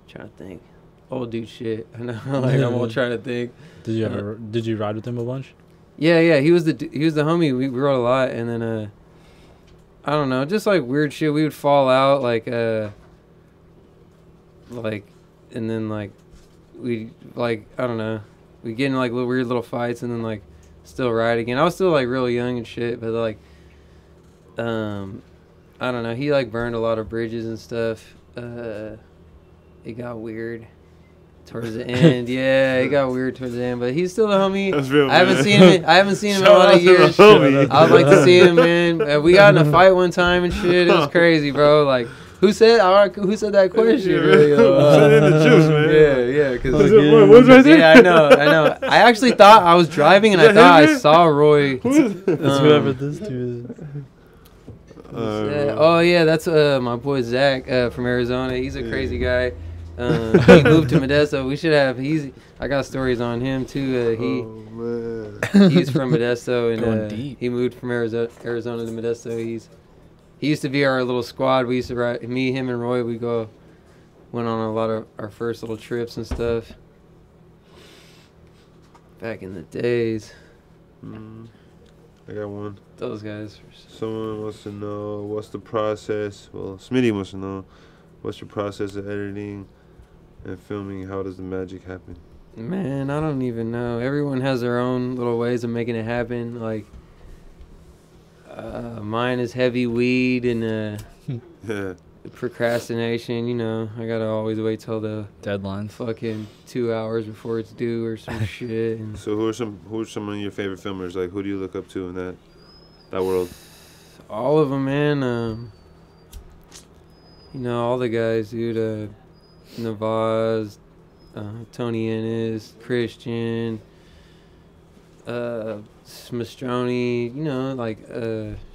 Speaker 3: trying to think. Old dude shit. I know, like I'm all trying to think.
Speaker 2: Did you ride with him a bunch?
Speaker 3: Yeah. He was the homie. We rode a lot, and then I don't know, just like weird shit. We would fall out, and then like we like I don't know, we get in like little weird little fights, and then like still ride again. I was still like real young and shit, but like I don't know. He like burned a lot of bridges and stuff. It got weird towards the end. Yeah, it got weird towards the end, but he's still a homie.
Speaker 1: That's real,
Speaker 3: I haven't
Speaker 1: man.
Speaker 3: seen him. I haven't seen him in a
Speaker 1: Shout
Speaker 3: lot
Speaker 1: out
Speaker 3: of
Speaker 1: to the
Speaker 3: years.
Speaker 1: homie.
Speaker 3: I would like to see him, man. We got in a fight one time and shit. It was crazy, bro. Like, who said that question? Really?
Speaker 1: Send in the juice, man.
Speaker 3: Yeah. Cause
Speaker 1: What's right there?
Speaker 3: yeah, I know. I actually thought I was driving and I thought I saw Roy.
Speaker 2: It's whoever this dude is.
Speaker 3: Yeah. Oh yeah, that's my boy Zach from Arizona. He's a crazy guy. He moved to Modesto. We should have. I got stories on him too. He's from Modesto,
Speaker 2: Going
Speaker 3: and
Speaker 2: deep.
Speaker 3: he moved from Arizona to Modesto. He used to be our little squad. We used to ride. Me, him, and Roy. Went on a lot of our first little trips and stuff. Back in the days.
Speaker 1: I got one.
Speaker 3: Those guys.
Speaker 1: Someone wants to know what's the process. Well, Smitty wants to know what's your process of editing and filming. How does the magic happen?
Speaker 3: Man, I don't even know. Everyone has their own little ways of making it happen. Like, mine is heavy weed and
Speaker 1: Yeah.
Speaker 3: procrastination. I gotta always wait till the
Speaker 2: Deadlines.
Speaker 3: fucking 2 hours before it's due or some shit. And
Speaker 1: So who are some of your favorite filmers? Like, who do you look up to in that world?
Speaker 3: all of them, man. All the guys, dude. Navaz, Tony Ennis, Christian, Smistroni,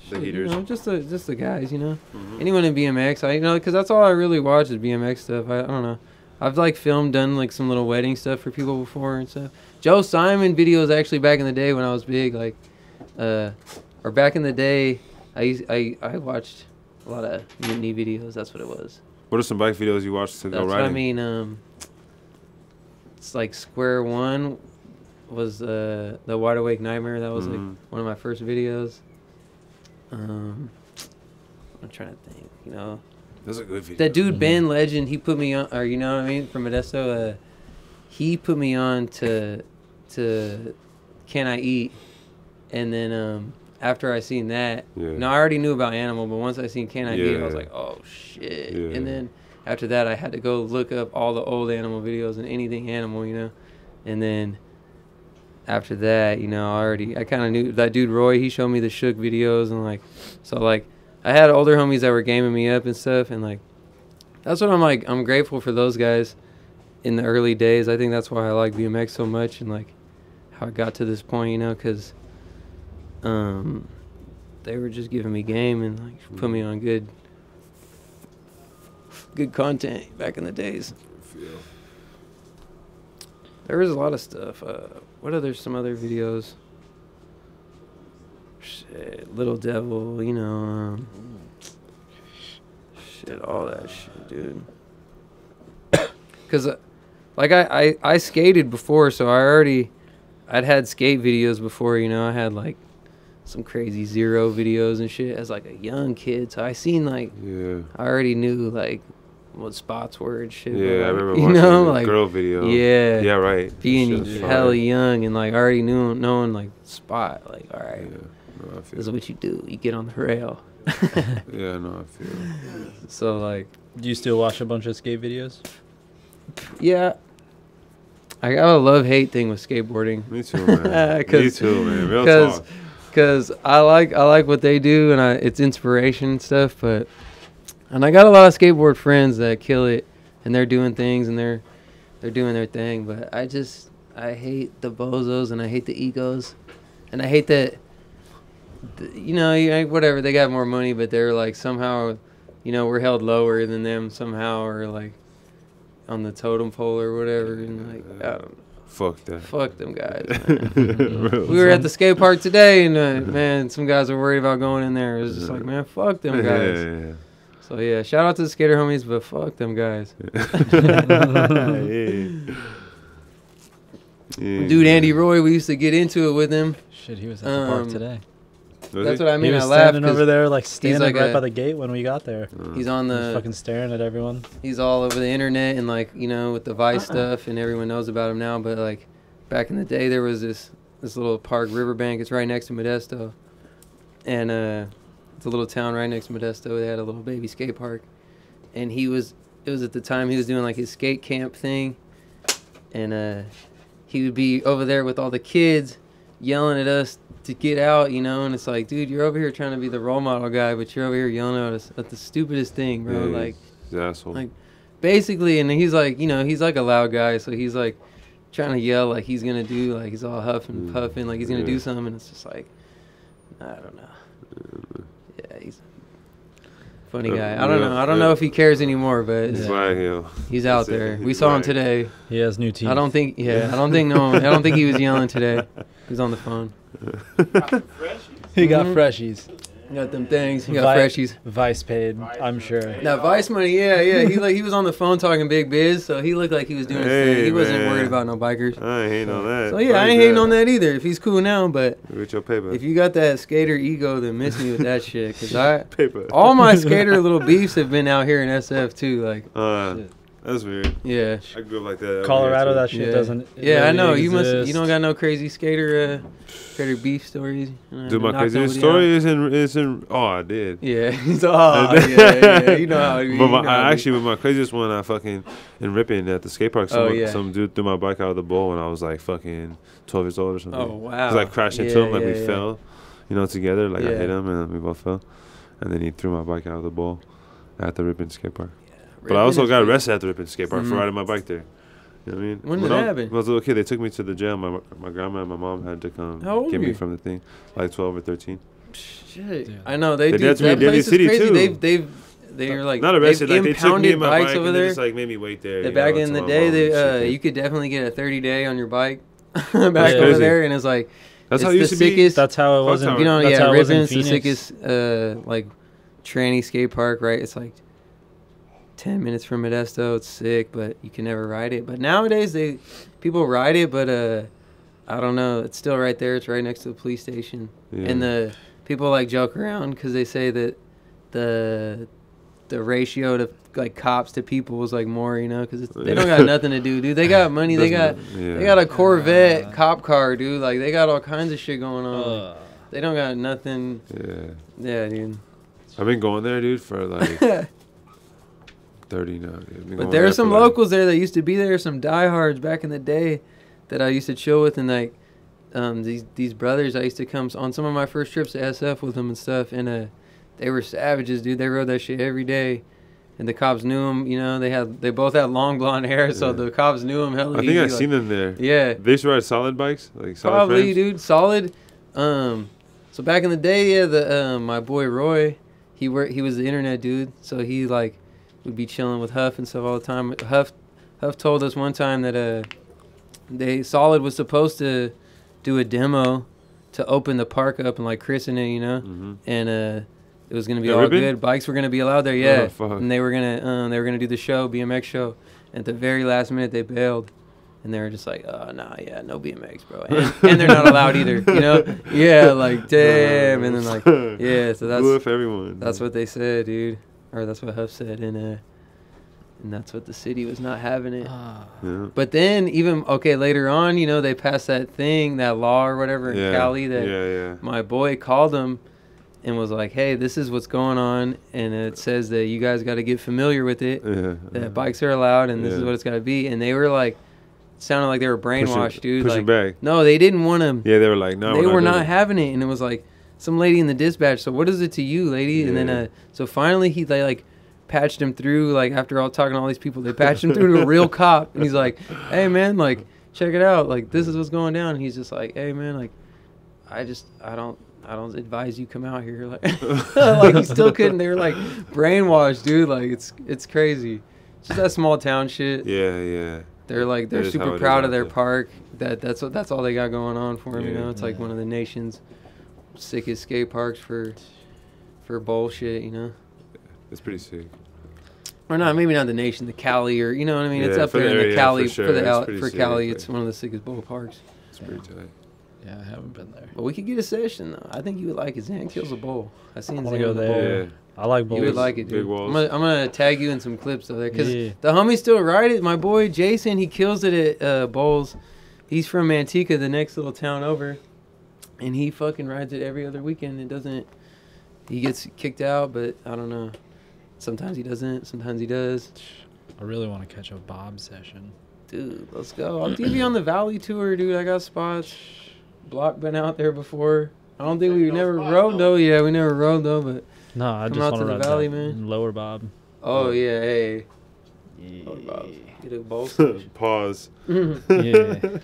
Speaker 1: The heaters.
Speaker 3: just the guys,
Speaker 1: Mhm.
Speaker 3: Anyone in BMX, because that's all I really watch is BMX stuff. I don't know. I've done like some little wedding stuff for people before and stuff. Joe Simon videos actually back in the day when I was big, or back in the day, I watched a lot of mutiny videos. That's what it was.
Speaker 1: What are some bike videos you watch to go
Speaker 3: That's
Speaker 1: riding?
Speaker 3: what I mean. It's like Square One was the Wide Awake Nightmare. That was like one of my first videos. I'm trying to think.
Speaker 1: That's a good video.
Speaker 3: That dude Ben Legend, he put me on, or you know what I mean, from Modesto. He put me on to Can I Eat, and then after I seen that,
Speaker 1: Yeah.
Speaker 3: I already knew about Animal, but once I seen Can I Eat, I was
Speaker 1: Yeah.
Speaker 3: like, oh shit.
Speaker 1: Yeah.
Speaker 3: And then after that, I had to go look up all the old Animal videos and anything Animal, and then after that, I kind of knew that dude Roy. He showed me the Shook videos, and so I had older homies that were gaming me up and stuff, and that's what I'm grateful for those guys. in the early days. I think that's why I like BMX so much and like how I got to this point, you know, because they were just giving me game and like put me on good content back in the days. There was a lot of stuff. Some other videos? Shit, Little Devil, you know. Shit, all that shit, dude. Because, like, I skated before, so I'd had skate videos before, you know. I had, like, some crazy Zero videos and shit as, like, a young kid. So I seen, like, I already knew, like, what spots were and shit.
Speaker 1: Yeah,
Speaker 3: like,
Speaker 1: I remember
Speaker 3: you
Speaker 1: watching
Speaker 3: know,
Speaker 1: the
Speaker 3: like,
Speaker 1: girl video.
Speaker 3: Yeah.
Speaker 1: Yeah, right.
Speaker 3: Being hella young and, like, already knowing, like, spot. Like, all right,
Speaker 1: No, I feel
Speaker 3: this is what you do. You get on the rail.
Speaker 1: Yeah, no, I feel
Speaker 3: So, like...
Speaker 2: Do you still watch a bunch of skate videos?
Speaker 3: Yeah. I got a love-hate thing with skateboarding.
Speaker 1: Me too, man. Me too, man. Real talk.
Speaker 3: Because I like what they do, and it's inspiration and stuff, and I got a lot of skateboard friends that kill it, and they're doing things, and they're doing their thing, but I hate the bozos, and I hate the egos, and I hate that, you know, whatever, they got more money, but they're like somehow, you know, we're held lower than them somehow, or like on the totem pole or whatever, and like, I don't know.
Speaker 1: Fuck that.
Speaker 3: Fuck them guys, man. We were at the skate park today, and man, some guys were worried about going in there. It was just like, man, fuck them guys.
Speaker 1: Yeah.
Speaker 3: So yeah, shout out to the skater homies, but fuck them guys. Dude, Andy Roy, we used to get into it with him.
Speaker 2: Shit, he was at the park today.
Speaker 3: That's what I mean.
Speaker 2: He was
Speaker 3: I laughed
Speaker 2: standing over there, like standing
Speaker 3: like
Speaker 2: right by the gate when we got there.
Speaker 3: He's on
Speaker 2: He was
Speaker 3: the
Speaker 2: fucking staring at everyone.
Speaker 3: He's all over the internet and like, you know, with the Vice stuff, and everyone knows about him now. But like back in the day, there was this little park, Riverbank. It's right next to Modesto, and it's a little town right next to Modesto. They had a little baby skate park, and it was at the time he was doing like his skate camp thing, and he would be over there with all the kids yelling at us to get out, you know, and it's like, dude, you're over here trying to be the role model guy, but you're over here yelling at us at the stupidest thing, bro.
Speaker 1: Yeah,
Speaker 3: like,
Speaker 1: asshole.
Speaker 3: Like, basically, and he's like, you know, he's like a loud guy, so he's like trying to yell like he's gonna do, like he's all huffing and puffing, like he's gonna do something, and it's just like, I don't know. Yeah, he's a funny guy. I don't know if he cares anymore, but he's out there. We saw him today.
Speaker 2: He has new teeth.
Speaker 3: I don't think he was yelling today. He was on the phone.
Speaker 2: He got freshies.
Speaker 3: Got them things. He got freshies.
Speaker 2: Vice paid, I'm sure.
Speaker 3: That Vice money, yeah. He was on the phone talking big biz, so he looked like he was doing his thing. He wasn't worried about no bikers.
Speaker 1: I ain't hating on that.
Speaker 3: So yeah, I ain't hating on that either. If he's cool now, but
Speaker 1: with your paper.
Speaker 3: If you got that skater ego, then miss me with that shit. Cause all my skater little beefs have been out here in SF too. Like,
Speaker 1: that's weird.
Speaker 3: Yeah,
Speaker 1: I grew up like that.
Speaker 2: Colorado, that shit doesn't.
Speaker 3: Yeah,
Speaker 2: really
Speaker 3: I know.
Speaker 2: exist.
Speaker 3: You don't got no crazy skater beef stories.
Speaker 1: Dude, my craziest story is in. Oh, I did.
Speaker 3: Yeah, yeah. You know how.
Speaker 1: But my craziest one, I fucking in Ripon at the skate park. Some dude threw my bike out of the bowl when I was like fucking 12 years old or something.
Speaker 3: Oh wow.
Speaker 1: Cause I crashed into him, like we fell, you know, together. Like I hit him and we both fell, and then he threw my bike out of the bowl at the Ripon skate park. But I also got arrested at the Ripon skate park for riding my bike there. You know what I mean?
Speaker 3: When did that happen?
Speaker 1: When I was a little kid, they took me to the jail. My grandma and my mom had to come get me from the thing, like 12 or 13.
Speaker 3: Shit, I know they do.
Speaker 1: That place is
Speaker 3: crazy.
Speaker 1: Too.
Speaker 3: They're like
Speaker 1: not arrested. Like they took me and my bike
Speaker 3: over
Speaker 1: and
Speaker 3: there.
Speaker 1: they just like made me wait there.
Speaker 3: Back in the day, you could definitely get a 30-day on your bike back over there, and it's like
Speaker 1: that's how it used to be.
Speaker 2: That's how it was.
Speaker 3: You know, Ripon's the sickest like tranny skate park, right? It's like 10 minutes from Modesto. It's sick, but you can never ride it. But nowadays people ride it, but I don't know, it's still right there. It's right next to the police station. And the people like joke around because they say that the ratio to like cops to people is like more, you know, because they don't got nothing to do, dude. They got money. They got a Corvette cop car, dude. Like they got all kinds of shit going on. They don't got nothing. Yeah, dude.
Speaker 1: I've been going there, dude, for like 30 now.
Speaker 3: But there are some locals there that used to be there, some diehards back in the day that I used to chill with, and like these brothers, I used to come on some of my first trips to SF with them and stuff, and they were savages, dude. They rode that shit every day, and the cops knew him. You know, they both had long blonde hair, so the cops knew him hella
Speaker 1: I think
Speaker 3: easy.
Speaker 1: I've seen them there.
Speaker 3: Yeah,
Speaker 1: They used to ride solid bikes, like solid
Speaker 3: probably,
Speaker 1: frames.
Speaker 3: dude, solid. So back in the day, yeah, the my boy Roy, he was the internet dude, so he like would be chilling with Huff and stuff all the time. Huff told us one time that Solid was supposed to do a demo to open the park up and like christen it, you know, and it was gonna be all
Speaker 1: ribbon?
Speaker 3: good. Bikes were gonna be allowed there, yeah,
Speaker 1: Oh, fuck.
Speaker 3: and they were gonna do the show, BMX show. At the very last minute, they bailed. And they were just like, oh, nah, yeah, no BMX, bro. And they're not allowed either, you know? Yeah, like, damn. And then, like, yeah, so
Speaker 1: Blew it for everyone.
Speaker 3: that's what they said, dude. Or that's what Huff said. And that's what the city was not having it.
Speaker 1: Yeah.
Speaker 3: But then, even, later on, you know, they passed that thing, that law or whatever in Cali that my boy called them and was like, hey, this is what's going on. And it says that you guys got to get familiar with it, that bikes are allowed, and this is what it's got to be. And they were like, sounded like they were brainwashed, dude.
Speaker 1: Push
Speaker 3: like,
Speaker 1: it back.
Speaker 3: No, they didn't want them.
Speaker 1: Yeah, they were like, no,
Speaker 3: they were not
Speaker 1: doing it.
Speaker 3: having it, and it was like some lady in the dispatch. So what is it to you, lady? And then so finally they like patched him through. Like after all talking to all these people, they patched him through to a real cop, and he's like, hey man, like check it out, like this is what's going down. And he's just like, hey man, like I don't advise you come out here, like like he still couldn't. They were like brainwashed, dude. Like it's crazy. It's just that small town shit.
Speaker 1: Yeah.
Speaker 3: They're super proud of their park. That's all they got going on for them.
Speaker 1: Yeah.
Speaker 3: You know, it's like one of the nation's sickest skate parks for bullshit. You know,
Speaker 1: It's pretty sick.
Speaker 3: or not, maybe not the nation, the Cali, or you know what I mean. It's
Speaker 1: Yeah,
Speaker 3: up
Speaker 1: for
Speaker 3: there
Speaker 1: the
Speaker 3: in the
Speaker 1: area,
Speaker 3: Cali
Speaker 1: for sure.
Speaker 3: for
Speaker 1: It's pretty
Speaker 3: for
Speaker 1: sick,
Speaker 3: Cali.
Speaker 1: like-
Speaker 3: It's one of the sickest bull parks.
Speaker 1: It's pretty tight.
Speaker 2: Yeah, I haven't been there.
Speaker 3: But we could get a session though. I think you would like it. Zan kills a bull. I seen
Speaker 2: I
Speaker 3: Zan
Speaker 2: wanna go
Speaker 3: with a
Speaker 2: there.
Speaker 3: bull.
Speaker 2: I like
Speaker 3: You
Speaker 2: bowls.
Speaker 3: would like it,
Speaker 1: Big
Speaker 3: dude.
Speaker 1: walls.
Speaker 3: I'm gonna tag you in some clips of there because
Speaker 2: Yeah.
Speaker 3: the homies still ride it. My boy Jason, he kills it at Bowls. He's from Manteca, the next little town over, and he fucking rides it every other weekend. It doesn't. He gets kicked out, but I don't know. Sometimes he doesn't. Sometimes he does.
Speaker 2: I really want to catch a Bob session.
Speaker 3: Dude, let's go. I'll give you on the Valley tour, dude. I got spots. Block been out there before. I don't think we never rode though. Yeah, we never rode though, but.
Speaker 2: No, I
Speaker 3: Come
Speaker 2: just
Speaker 3: out
Speaker 2: want
Speaker 3: to
Speaker 2: to
Speaker 3: the
Speaker 2: ride
Speaker 3: valley,
Speaker 2: that
Speaker 3: man.
Speaker 2: Lower Bob.
Speaker 3: Oh yeah, hey.
Speaker 2: Yeah.
Speaker 3: Lower Bob. Get a bowl session.
Speaker 1: Pause.
Speaker 2: Yeah.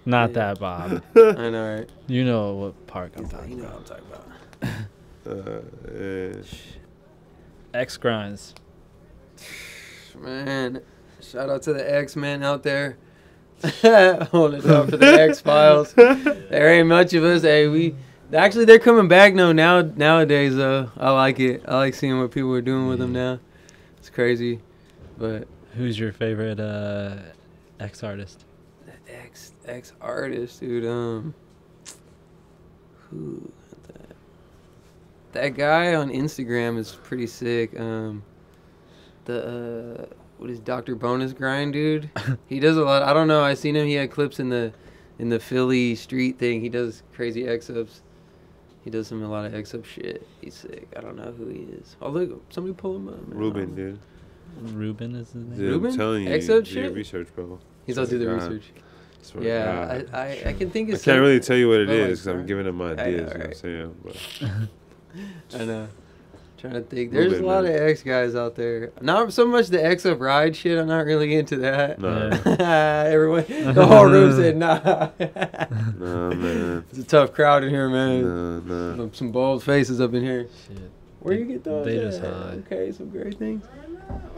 Speaker 2: Not that Bob.
Speaker 3: I know, right?
Speaker 2: You know what park I'm talking
Speaker 3: You know
Speaker 2: about.
Speaker 3: what I'm talking about.
Speaker 1: Yeah.
Speaker 2: X Grinds.
Speaker 3: Man, shout out to the X-Men out there. Holding it up for the X-Files. There ain't much of us. Hey, actually they're coming back nowadays though. I like it. I like seeing what people are doing with them now. It's crazy. But
Speaker 2: Who's your favorite X artist?
Speaker 3: X artist, dude. Who? That guy on Instagram is pretty sick. What is Dr. Bonus Grind, dude? He does a lot. I don't know. I seen him. He had clips in the Philly street thing. He does crazy X-ups. He does a lot of X-up shit. He's sick. I don't know who he is. Oh look, somebody pull him up. Man.
Speaker 1: Ruben, dude.
Speaker 2: Ruben is his name.
Speaker 1: Dude,
Speaker 3: Ruben?
Speaker 1: I'm telling you.
Speaker 3: X-up
Speaker 1: do your
Speaker 3: shit?
Speaker 1: research, bro.
Speaker 3: He's all do the
Speaker 1: God.
Speaker 3: research.
Speaker 1: Swear to
Speaker 3: Yeah,
Speaker 1: God.
Speaker 3: I can think
Speaker 1: I
Speaker 3: of.
Speaker 1: can't really tell you what it
Speaker 3: But, like,
Speaker 1: is because I'm giving him my
Speaker 3: I know,
Speaker 1: ideas. You know what I'm
Speaker 3: right?
Speaker 1: saying? But
Speaker 3: I know. Trying to think.
Speaker 1: Little
Speaker 3: There's
Speaker 1: bit,
Speaker 3: a lot
Speaker 1: man.
Speaker 3: of X guys out there. Not so much the X up ride shit. I'm not really into that.
Speaker 1: nah,
Speaker 3: Everyone, the whole room said nah.
Speaker 1: nah, man.
Speaker 3: It's a tough crowd in here, man.
Speaker 1: Nah.
Speaker 3: Some bold faces up in here.
Speaker 2: Shit.
Speaker 3: Where you get those?
Speaker 2: They
Speaker 3: at?
Speaker 2: just hide.
Speaker 3: Okay, some great things.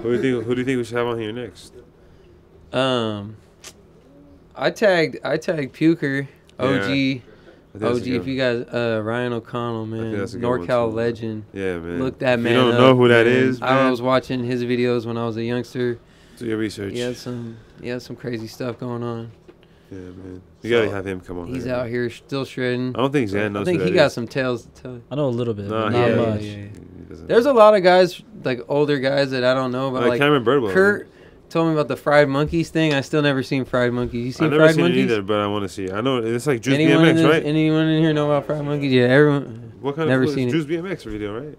Speaker 1: Who do you think we should have on here next?
Speaker 3: I tagged Puker, OG,
Speaker 1: I think that's
Speaker 3: OG.
Speaker 1: a
Speaker 3: If
Speaker 1: good-
Speaker 3: you guys, Ryan O'Connell, man,
Speaker 1: that's a good one,
Speaker 3: NorCal
Speaker 1: too.
Speaker 3: legend.
Speaker 1: Yeah, man.
Speaker 3: Look that
Speaker 1: If
Speaker 3: man
Speaker 1: you don't
Speaker 3: up,
Speaker 1: know who that
Speaker 3: man.
Speaker 1: is,
Speaker 3: I
Speaker 1: man,
Speaker 3: was watching his videos when I was a youngster.
Speaker 1: do your research.
Speaker 3: He had some crazy stuff going on.
Speaker 1: Yeah, man.
Speaker 3: So,
Speaker 1: You gotta have him come on.
Speaker 3: He's
Speaker 1: here.
Speaker 3: out here still shredding.
Speaker 1: I don't think Zan knows.
Speaker 3: I think
Speaker 1: who
Speaker 3: he
Speaker 1: that
Speaker 3: got
Speaker 1: is.
Speaker 3: some tales to tell.
Speaker 2: I know a little bit,
Speaker 1: Nah,
Speaker 2: but
Speaker 1: he
Speaker 2: not
Speaker 3: yeah,
Speaker 2: much.
Speaker 3: yeah.
Speaker 1: He doesn't.
Speaker 3: There's a lot of guys, like older guys that I don't know about. Like
Speaker 1: Cameron Birdwell.
Speaker 3: Kurt told me about the Fried Monkeys thing. I still never seen Fried Monkeys. You seen
Speaker 1: I've never
Speaker 3: Fried
Speaker 1: seen
Speaker 3: Monkeys?
Speaker 1: it either, but I want to see it. I know it's like Juice
Speaker 3: Anyone in
Speaker 1: BMX,
Speaker 3: this-
Speaker 1: right?
Speaker 3: Anyone in here know about Fried Monkeys? Yeah, everyone.
Speaker 1: What kind
Speaker 3: never
Speaker 1: of
Speaker 3: seen it.
Speaker 1: Juice BMX video, right?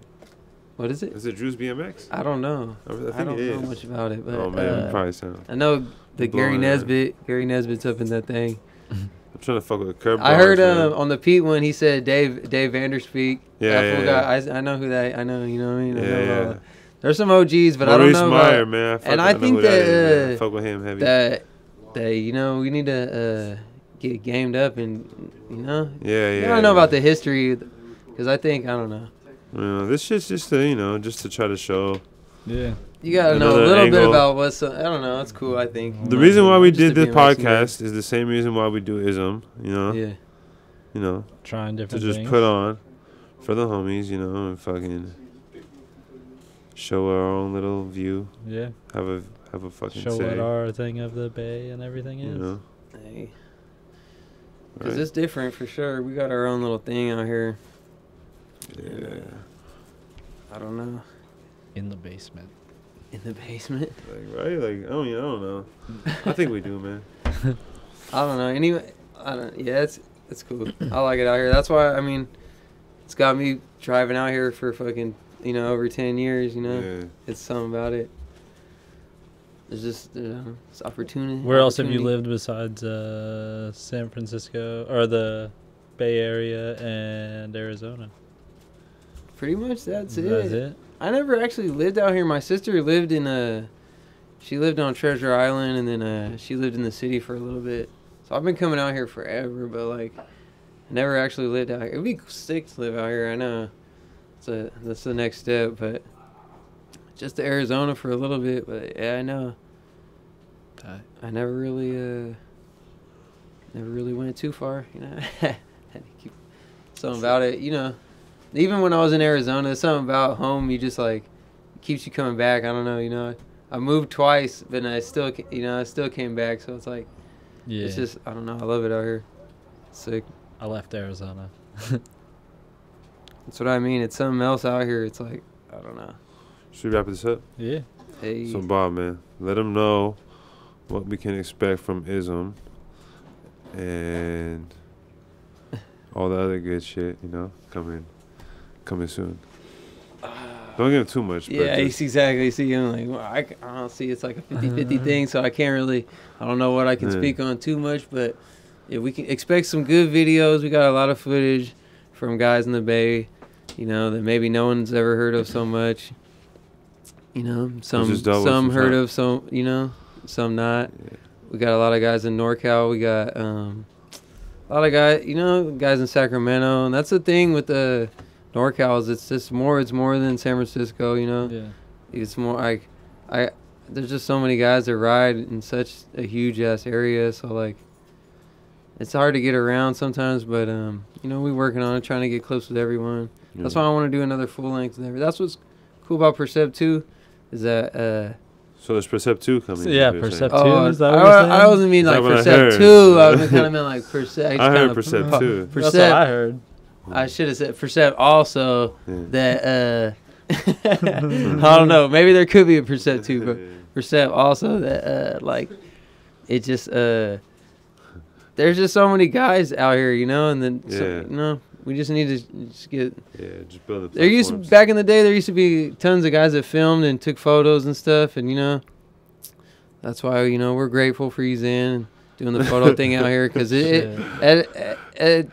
Speaker 3: What is it?
Speaker 1: Is it Juice BMX?
Speaker 3: I don't know.
Speaker 1: I think
Speaker 3: I don't
Speaker 1: it
Speaker 3: know
Speaker 1: is.
Speaker 3: much about it, but
Speaker 1: Oh man, probably sound.
Speaker 3: I know the Gary
Speaker 1: Blowing it.
Speaker 3: Gary Nesbitt's up in that thing.
Speaker 1: I'm trying to fuck with a curb.
Speaker 3: I heard
Speaker 1: man.
Speaker 3: on the Pete one he said Dave Vanderspeak.
Speaker 1: Yeah,
Speaker 3: that fool
Speaker 1: yeah,
Speaker 3: guy. I know who that. I know, you know what I mean. I know,
Speaker 1: Yeah.
Speaker 3: There's some OGs, but I don't
Speaker 1: Maurice
Speaker 3: know
Speaker 1: Meyer,
Speaker 3: about,
Speaker 1: man.
Speaker 3: and I think
Speaker 1: is,
Speaker 3: that,
Speaker 1: man. Fuck with him heavy.
Speaker 3: that you know, we need to get gamed up and, you know.
Speaker 1: Yeah.
Speaker 3: I don't know about the history, because I think, I don't know.
Speaker 1: This shit's just to, just to try to show.
Speaker 2: Yeah.
Speaker 3: You got to know a
Speaker 1: Another
Speaker 3: little bit
Speaker 1: angle.
Speaker 3: about what's, I don't know, it's cool, I think.
Speaker 1: The reason why we
Speaker 3: Just to
Speaker 1: did this
Speaker 3: be a Mexican
Speaker 1: podcast is the same reason why we do ISM,
Speaker 3: Yeah.
Speaker 2: Trying
Speaker 1: to
Speaker 2: different
Speaker 1: just
Speaker 2: things.
Speaker 1: put on for the homies, and fucking show our own little view.
Speaker 2: Yeah.
Speaker 1: Have a fucking
Speaker 2: Show
Speaker 1: say.
Speaker 2: what our thing of the Bay and everything is.
Speaker 3: Hey. Because
Speaker 1: Right?
Speaker 3: it's different for sure. We got our own little thing out here.
Speaker 1: Yeah.
Speaker 3: I don't know.
Speaker 2: In the basement.
Speaker 3: In the basement.
Speaker 1: Right? I don't know. I think we do, man.
Speaker 3: I don't know. Anyway, yeah, it's cool. I like it out here. That's why, I mean, it's got me driving out here for fucking, over 10 years,
Speaker 1: Yeah.
Speaker 3: It's something about it. There's just, it's opportunity.
Speaker 2: Where else have you
Speaker 3: opportunity.
Speaker 2: lived besides San Francisco or the Bay Area and Arizona?
Speaker 3: Pretty much that's it.
Speaker 2: That's it?
Speaker 3: I never actually lived out here. My sister lived she lived on Treasure Island, and then she lived in the city for a little bit. So I've been coming out here forever, but I never actually lived out here. It'd be sick to live out here, I know. That's the next step, but just to Arizona for a little bit. But yeah, I know. I never really went too far, Had to keep something about it, Even when I was in Arizona, something about home, you just keeps you coming back. I don't know, I moved twice, but I still came back. So it's
Speaker 2: Yeah.
Speaker 3: it's just, I don't know. I love it out here. It's sick.
Speaker 2: I left Arizona.
Speaker 3: That's what I mean. It's something else out here. It's I don't know.
Speaker 1: Should we wrap this up?
Speaker 2: Yeah.
Speaker 3: Hey,
Speaker 1: So, Bob, man, let them know what we can expect from ISM and all the other good shit, coming soon. Don't give him too much.
Speaker 3: yeah,
Speaker 1: but
Speaker 3: it's exactly. See, I'm well, I don't see. It's like a 50-50 thing, so I can't really. I don't know what I can
Speaker 1: Yeah.
Speaker 3: speak on too much, but yeah, we can expect some good videos. We got a lot of footage from guys in the Bay, that maybe no one's ever heard of so much. Some
Speaker 1: just dealt with
Speaker 3: some
Speaker 1: some
Speaker 3: heard
Speaker 1: time.
Speaker 3: of, some not.
Speaker 1: Yeah.
Speaker 3: We got a lot of guys in NorCal. We got a lot of guys, guys in Sacramento, and that's the thing with the NorCal is it's more than San Francisco,
Speaker 2: Yeah.
Speaker 3: It's more there's just so many guys that ride in such a huge ass area, so it's hard to get around sometimes, but we working on it, trying to get close with everyone. That's why I want to do another full length and everything. That's what's cool about Percept 2 is that
Speaker 1: So there's Percept 2 coming.
Speaker 2: So, yeah,
Speaker 1: you're saying.
Speaker 2: Percept
Speaker 3: oh,
Speaker 2: 2, is that what you're saying?
Speaker 3: I wasn't mean
Speaker 1: Is that
Speaker 3: like
Speaker 1: what I
Speaker 3: Percept
Speaker 1: heard?
Speaker 3: 2. I was kind of meant Percept.
Speaker 1: I heard Percept 2.
Speaker 2: That's what
Speaker 3: Percept.
Speaker 2: I heard.
Speaker 3: I should have said Percept also
Speaker 1: Yeah.
Speaker 3: that I don't know. Maybe there could be a Percept 2, but Percept also that it just there's just so many guys out here, and then we just need to just get.
Speaker 1: Yeah, just build it.
Speaker 3: There used to, back in the day, there used to be tons of guys that filmed and took photos and stuff, and that's why we're grateful for you, Zan, doing the photo thing out here, because at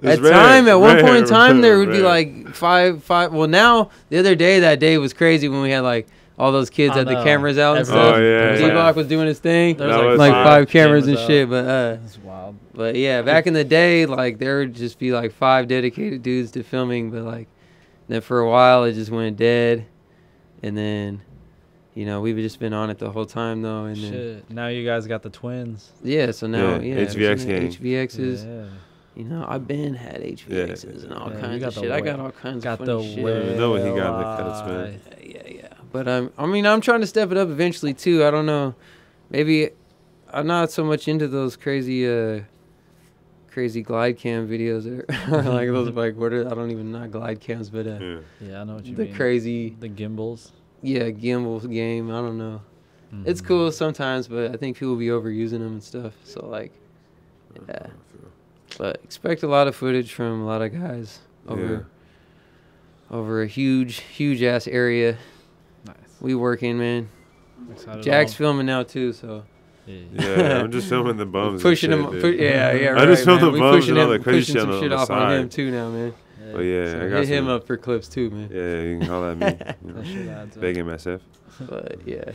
Speaker 3: one point in time there would be five. Well, now the other day, that day was crazy when we had all those kids
Speaker 2: I
Speaker 3: had the
Speaker 2: know.
Speaker 3: cameras out and
Speaker 2: Everyone-
Speaker 3: stuff.
Speaker 1: Oh, yeah,
Speaker 3: D-Block was doing his thing.
Speaker 2: There
Speaker 1: That
Speaker 2: was
Speaker 1: was
Speaker 3: Like
Speaker 1: fine.
Speaker 3: five cameras and
Speaker 2: out.
Speaker 3: shit, but
Speaker 2: That's wild.
Speaker 3: but yeah, back in the day, there would just be 5 dedicated dudes to filming, but then for a while it just went dead, and then we've just been on it the whole time though, and then
Speaker 2: Shit. Now you guys got the twins.
Speaker 3: yeah, so now
Speaker 1: Yeah, HVX gang.
Speaker 3: HVXs.
Speaker 2: Yeah.
Speaker 3: I've been had HVXs and all
Speaker 2: Yeah, you
Speaker 3: kinds
Speaker 2: got
Speaker 3: of
Speaker 2: the
Speaker 3: shit. I
Speaker 2: wh-
Speaker 3: got all kinds
Speaker 2: Got
Speaker 3: of
Speaker 2: the
Speaker 3: funny shit.
Speaker 1: I know what he got in the cuts, man.
Speaker 3: Yeah. But I'm trying to step it up eventually too. I don't know. Maybe I'm not so much into those crazy glide cam videos or those what are, I don't even know glide cams, but
Speaker 1: Yeah.
Speaker 2: Yeah, I know what you
Speaker 3: the
Speaker 2: mean.
Speaker 3: crazy
Speaker 2: The gimbals.
Speaker 3: gimbal game. I don't know. It's
Speaker 2: Mhm.
Speaker 3: cool sometimes, but I think people be overusing them and stuff. So yeah. But expect a lot of footage from a lot of guys over a huge ass area.
Speaker 2: Nice.
Speaker 3: We working, man.
Speaker 2: Excited
Speaker 3: Jack's
Speaker 2: all-
Speaker 3: filming now too, so
Speaker 2: Yeah.
Speaker 1: Yeah, I'm just filming the bums.
Speaker 3: pushing
Speaker 1: and
Speaker 3: him.
Speaker 1: shit, dude.
Speaker 3: Yeah,
Speaker 1: I
Speaker 3: right.
Speaker 1: just filmed
Speaker 3: man.
Speaker 1: the
Speaker 3: We
Speaker 1: bums
Speaker 3: pushing
Speaker 1: and all
Speaker 3: him,
Speaker 1: that crazy
Speaker 3: pushing
Speaker 1: shit
Speaker 3: some
Speaker 1: on
Speaker 3: shit
Speaker 1: the
Speaker 3: off on him
Speaker 1: side.
Speaker 3: too now, man.
Speaker 1: But yeah,
Speaker 3: So
Speaker 1: I got
Speaker 3: hit him
Speaker 1: some-
Speaker 3: up for clips too, man.
Speaker 1: Yeah, you can holler at me. You
Speaker 2: That shit adds
Speaker 1: know.
Speaker 2: up.
Speaker 1: BAYGAME SF.
Speaker 3: But yeah,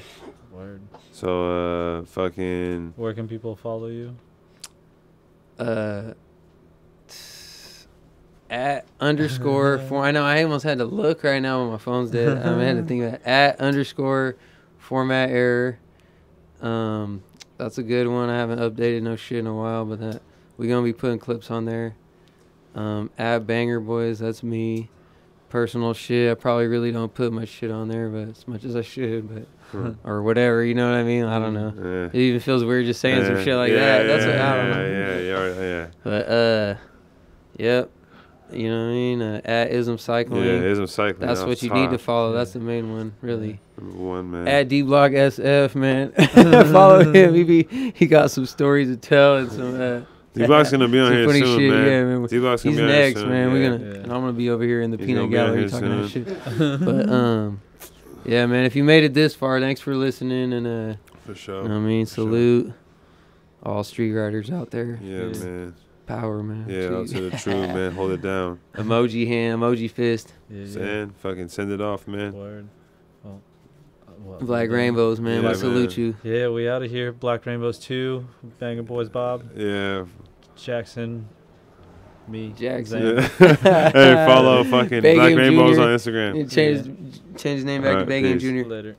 Speaker 2: Word.
Speaker 1: So fucking
Speaker 2: Where can people follow you?
Speaker 3: at underscore I know I almost had to look right now when my phone's dead. I had to think about at underscore format error. That's a good one. I haven't updated no shit in a while, but that we're gonna be putting clips on there. At Banger Boys, that's me. Personal shit, I probably really don't put much shit on there, but as much as I should, but or whatever, you know what I mean? I don't know.
Speaker 1: yeah.
Speaker 3: It even feels weird just saying some shit like that. That's what I don't know.
Speaker 1: Yeah.
Speaker 3: But yep. You know what I mean? At Ism Cycling.
Speaker 1: Yeah, ism cycling.
Speaker 3: That's
Speaker 1: off
Speaker 3: what you
Speaker 1: top.
Speaker 3: need to follow. That's the main one, really.
Speaker 1: Number one, man.
Speaker 3: At D-Block SF, man. Follow him. He got some stories to tell and some
Speaker 1: D-Block's gonna be on
Speaker 3: some
Speaker 1: here
Speaker 3: funny
Speaker 1: soon,
Speaker 3: shit.
Speaker 1: man.
Speaker 3: Yeah, man.
Speaker 1: D-Block's gonna
Speaker 3: He's
Speaker 1: be on
Speaker 3: next,
Speaker 1: here soon.
Speaker 3: man.
Speaker 1: Yeah.
Speaker 3: We're gonna
Speaker 2: Yeah.
Speaker 3: and I'm gonna be over here in the
Speaker 1: He's
Speaker 3: peanut
Speaker 1: gonna be on
Speaker 3: gallery
Speaker 1: here
Speaker 3: talking that
Speaker 1: soon.
Speaker 3: shit. But yeah, man. If you made it this far, thanks for listening and
Speaker 1: For sure.
Speaker 3: you know what I mean,
Speaker 1: For sure.
Speaker 3: salute all street riders out there.
Speaker 1: Yeah, man.
Speaker 3: Power, man.
Speaker 1: Yeah, out to the truth, man. Hold it down.
Speaker 3: Emoji hand, emoji fist.
Speaker 2: Yeah,
Speaker 1: Fucking send it off, man.
Speaker 2: Word. Well, what,
Speaker 3: Black
Speaker 2: we done?
Speaker 3: rainbows, man.
Speaker 1: Yeah,
Speaker 3: I salute
Speaker 1: man.
Speaker 3: you.
Speaker 2: Yeah, we out of here. Black Rainbows 2. Banger Boys Bob.
Speaker 1: Yeah.
Speaker 2: Jackson. Me.
Speaker 3: Jackson.
Speaker 2: Zane.
Speaker 1: Yeah. Hey, follow fucking
Speaker 3: BAYGAME
Speaker 1: Black Rainbows
Speaker 3: Jr.
Speaker 1: on Instagram.
Speaker 3: Change his name back to
Speaker 1: Alright,
Speaker 3: BAYGAME
Speaker 1: peace.
Speaker 3: Jr.
Speaker 2: Later.